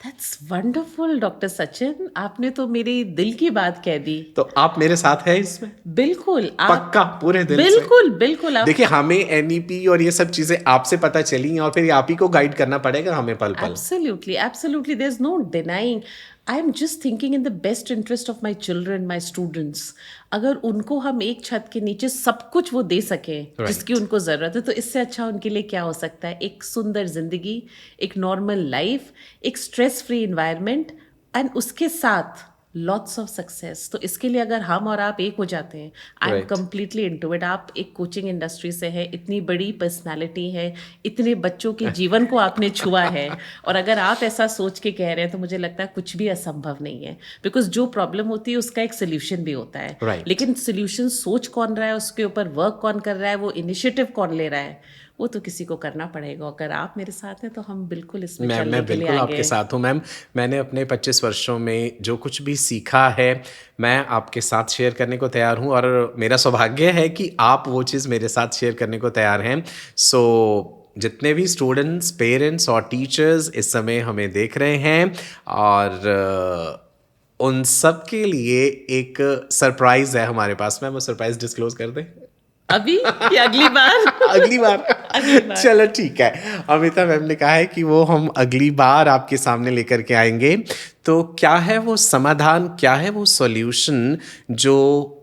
Speaker 2: That's wonderful doctor Sachin. आपने तो मेरे दिल की बात कह दी.
Speaker 1: तो आप मेरे साथ हैं इसमें?
Speaker 2: बिल्कुल.
Speaker 1: पक्का, पूरे दिल से.
Speaker 2: बिल्कुल.
Speaker 1: देखिए, हमें एनईपी और ये सब चीजें आपसे पता चली और फिर आप ही को गाइड करना पड़ेगा हमें पल पल.
Speaker 2: Absolutely. There's no denying. I'm just thinking in the best interest of my children, my students. अगर उनको हम एक छत के नीचे सब कुछ वो दे सकें जिसकी उनको ज़रूरत है, तो इससे अच्छा उनके लिए क्या हो सकता है? एक सुंदर जिंदगी, एक नॉर्मल लाइफ, एक स्ट्रेस फ्री इन्वायरमेंट, एंड उसके साथ लॉट्स ऑफ सक्सेस। तो इसके लिए अगर हम और आप एक हो जाते हैं, I am
Speaker 1: Right.
Speaker 2: Completely into it. आप एक कोचिंग इंडस्ट्री से है, इतनी बड़ी पर्सनालिटी है, इतने बच्चों के जीवन को आपने छुआ है, और अगर आप ऐसा सोच के कह रहे हैं तो मुझे लगता है कुछ भी असंभव नहीं है। बिकॉज जो प्रॉब्लम होती है उसका एक सोल्यूशन भी होता है,
Speaker 1: Right.
Speaker 2: लेकिन सोल्यूशन सोच कौन रहा है, उसके ऊपर वर्क कौन कर रहा है, वो इनिशिएटिव कौन ले रहा है, वो तो किसी को करना पड़ेगा। अगर आप मेरे साथ हैं तो हम बिल्कुल इसमें चलने
Speaker 1: मैं
Speaker 2: के लिए
Speaker 1: बिल्कुल
Speaker 2: आगे
Speaker 1: आपके
Speaker 2: हैं।
Speaker 1: साथ हूँ मैम। मैंने अपने 25 वर्षों में जो कुछ भी सीखा है मैं आपके साथ शेयर करने को तैयार हूँ, और मेरा सौभाग्य है कि आप वो चीज़ मेरे साथ शेयर करने को तैयार हैं। सो जितने भी स्टूडेंट्स, पेरेंट्स और टीचर्स इस समय हमें देख रहे हैं, और उन सब के लिए एक सरप्राइज है हमारे पास। मैम वो सरप्राइज डिस्क्लोज कर दें?
Speaker 2: अभी या अगली बार?
Speaker 1: अगली बार।
Speaker 2: अगली बार।
Speaker 1: चलो ठीक है, अमिता मैम ने कहा है कि वो हम अगली बार आपके सामने लेकर के आएंगे। तो क्या है वो समाधान, क्या है वो सॉल्यूशन जो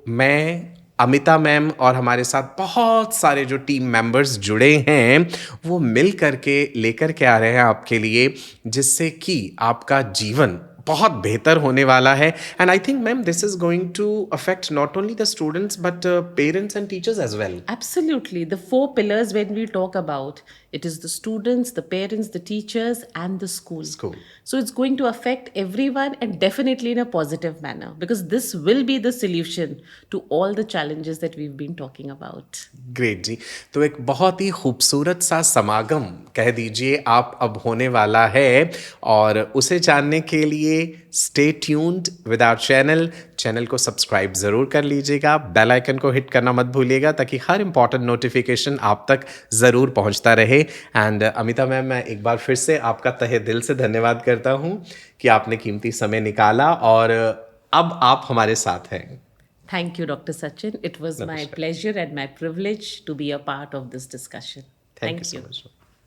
Speaker 1: मैं, अमिता मैम और हमारे साथ बहुत सारे जो टीम मेंबर्स जुड़े हैं वो मिल करके लेकर के आ रहे हैं आपके लिए, जिससे कि आपका जीवन बहुत बेहतर होने वाला है। And I think ma'am this is going to affect not only the students but parents and teachers as well.
Speaker 2: Absolutely. The four pillars when we talk about it is the students, the parents, the teachers, and the school.
Speaker 1: School.
Speaker 2: So it's going to affect everyone, and definitely in a positive manner, because this will be the solution to all the challenges that we've been talking about.
Speaker 1: Great जी। तो एक बहुत ही खूबसूरत सा समागम कह दीजिए आप अब होने वाला है, और उसे जानने के लिए stay tuned with our channel को सब्सक्राइब ज़रूर कर लीजिएगा, बेल आइकन को हिट करना मत भूलिएगा, ताकि हर इंपॉर्टेंट नोटिफिकेशन आप तक ज़रूर पहुंचता रहे। एंड अमिता मैम, मैं एक बार फिर से आपका तहे दिल से धन्यवाद करता हूं कि आपने कीमती समय निकाला और अब आप हमारे साथ हैं।
Speaker 2: Thank you, Dr. Sachin. It was my pleasure and my privilege to be a part of this discussion.
Speaker 1: Thank you so much.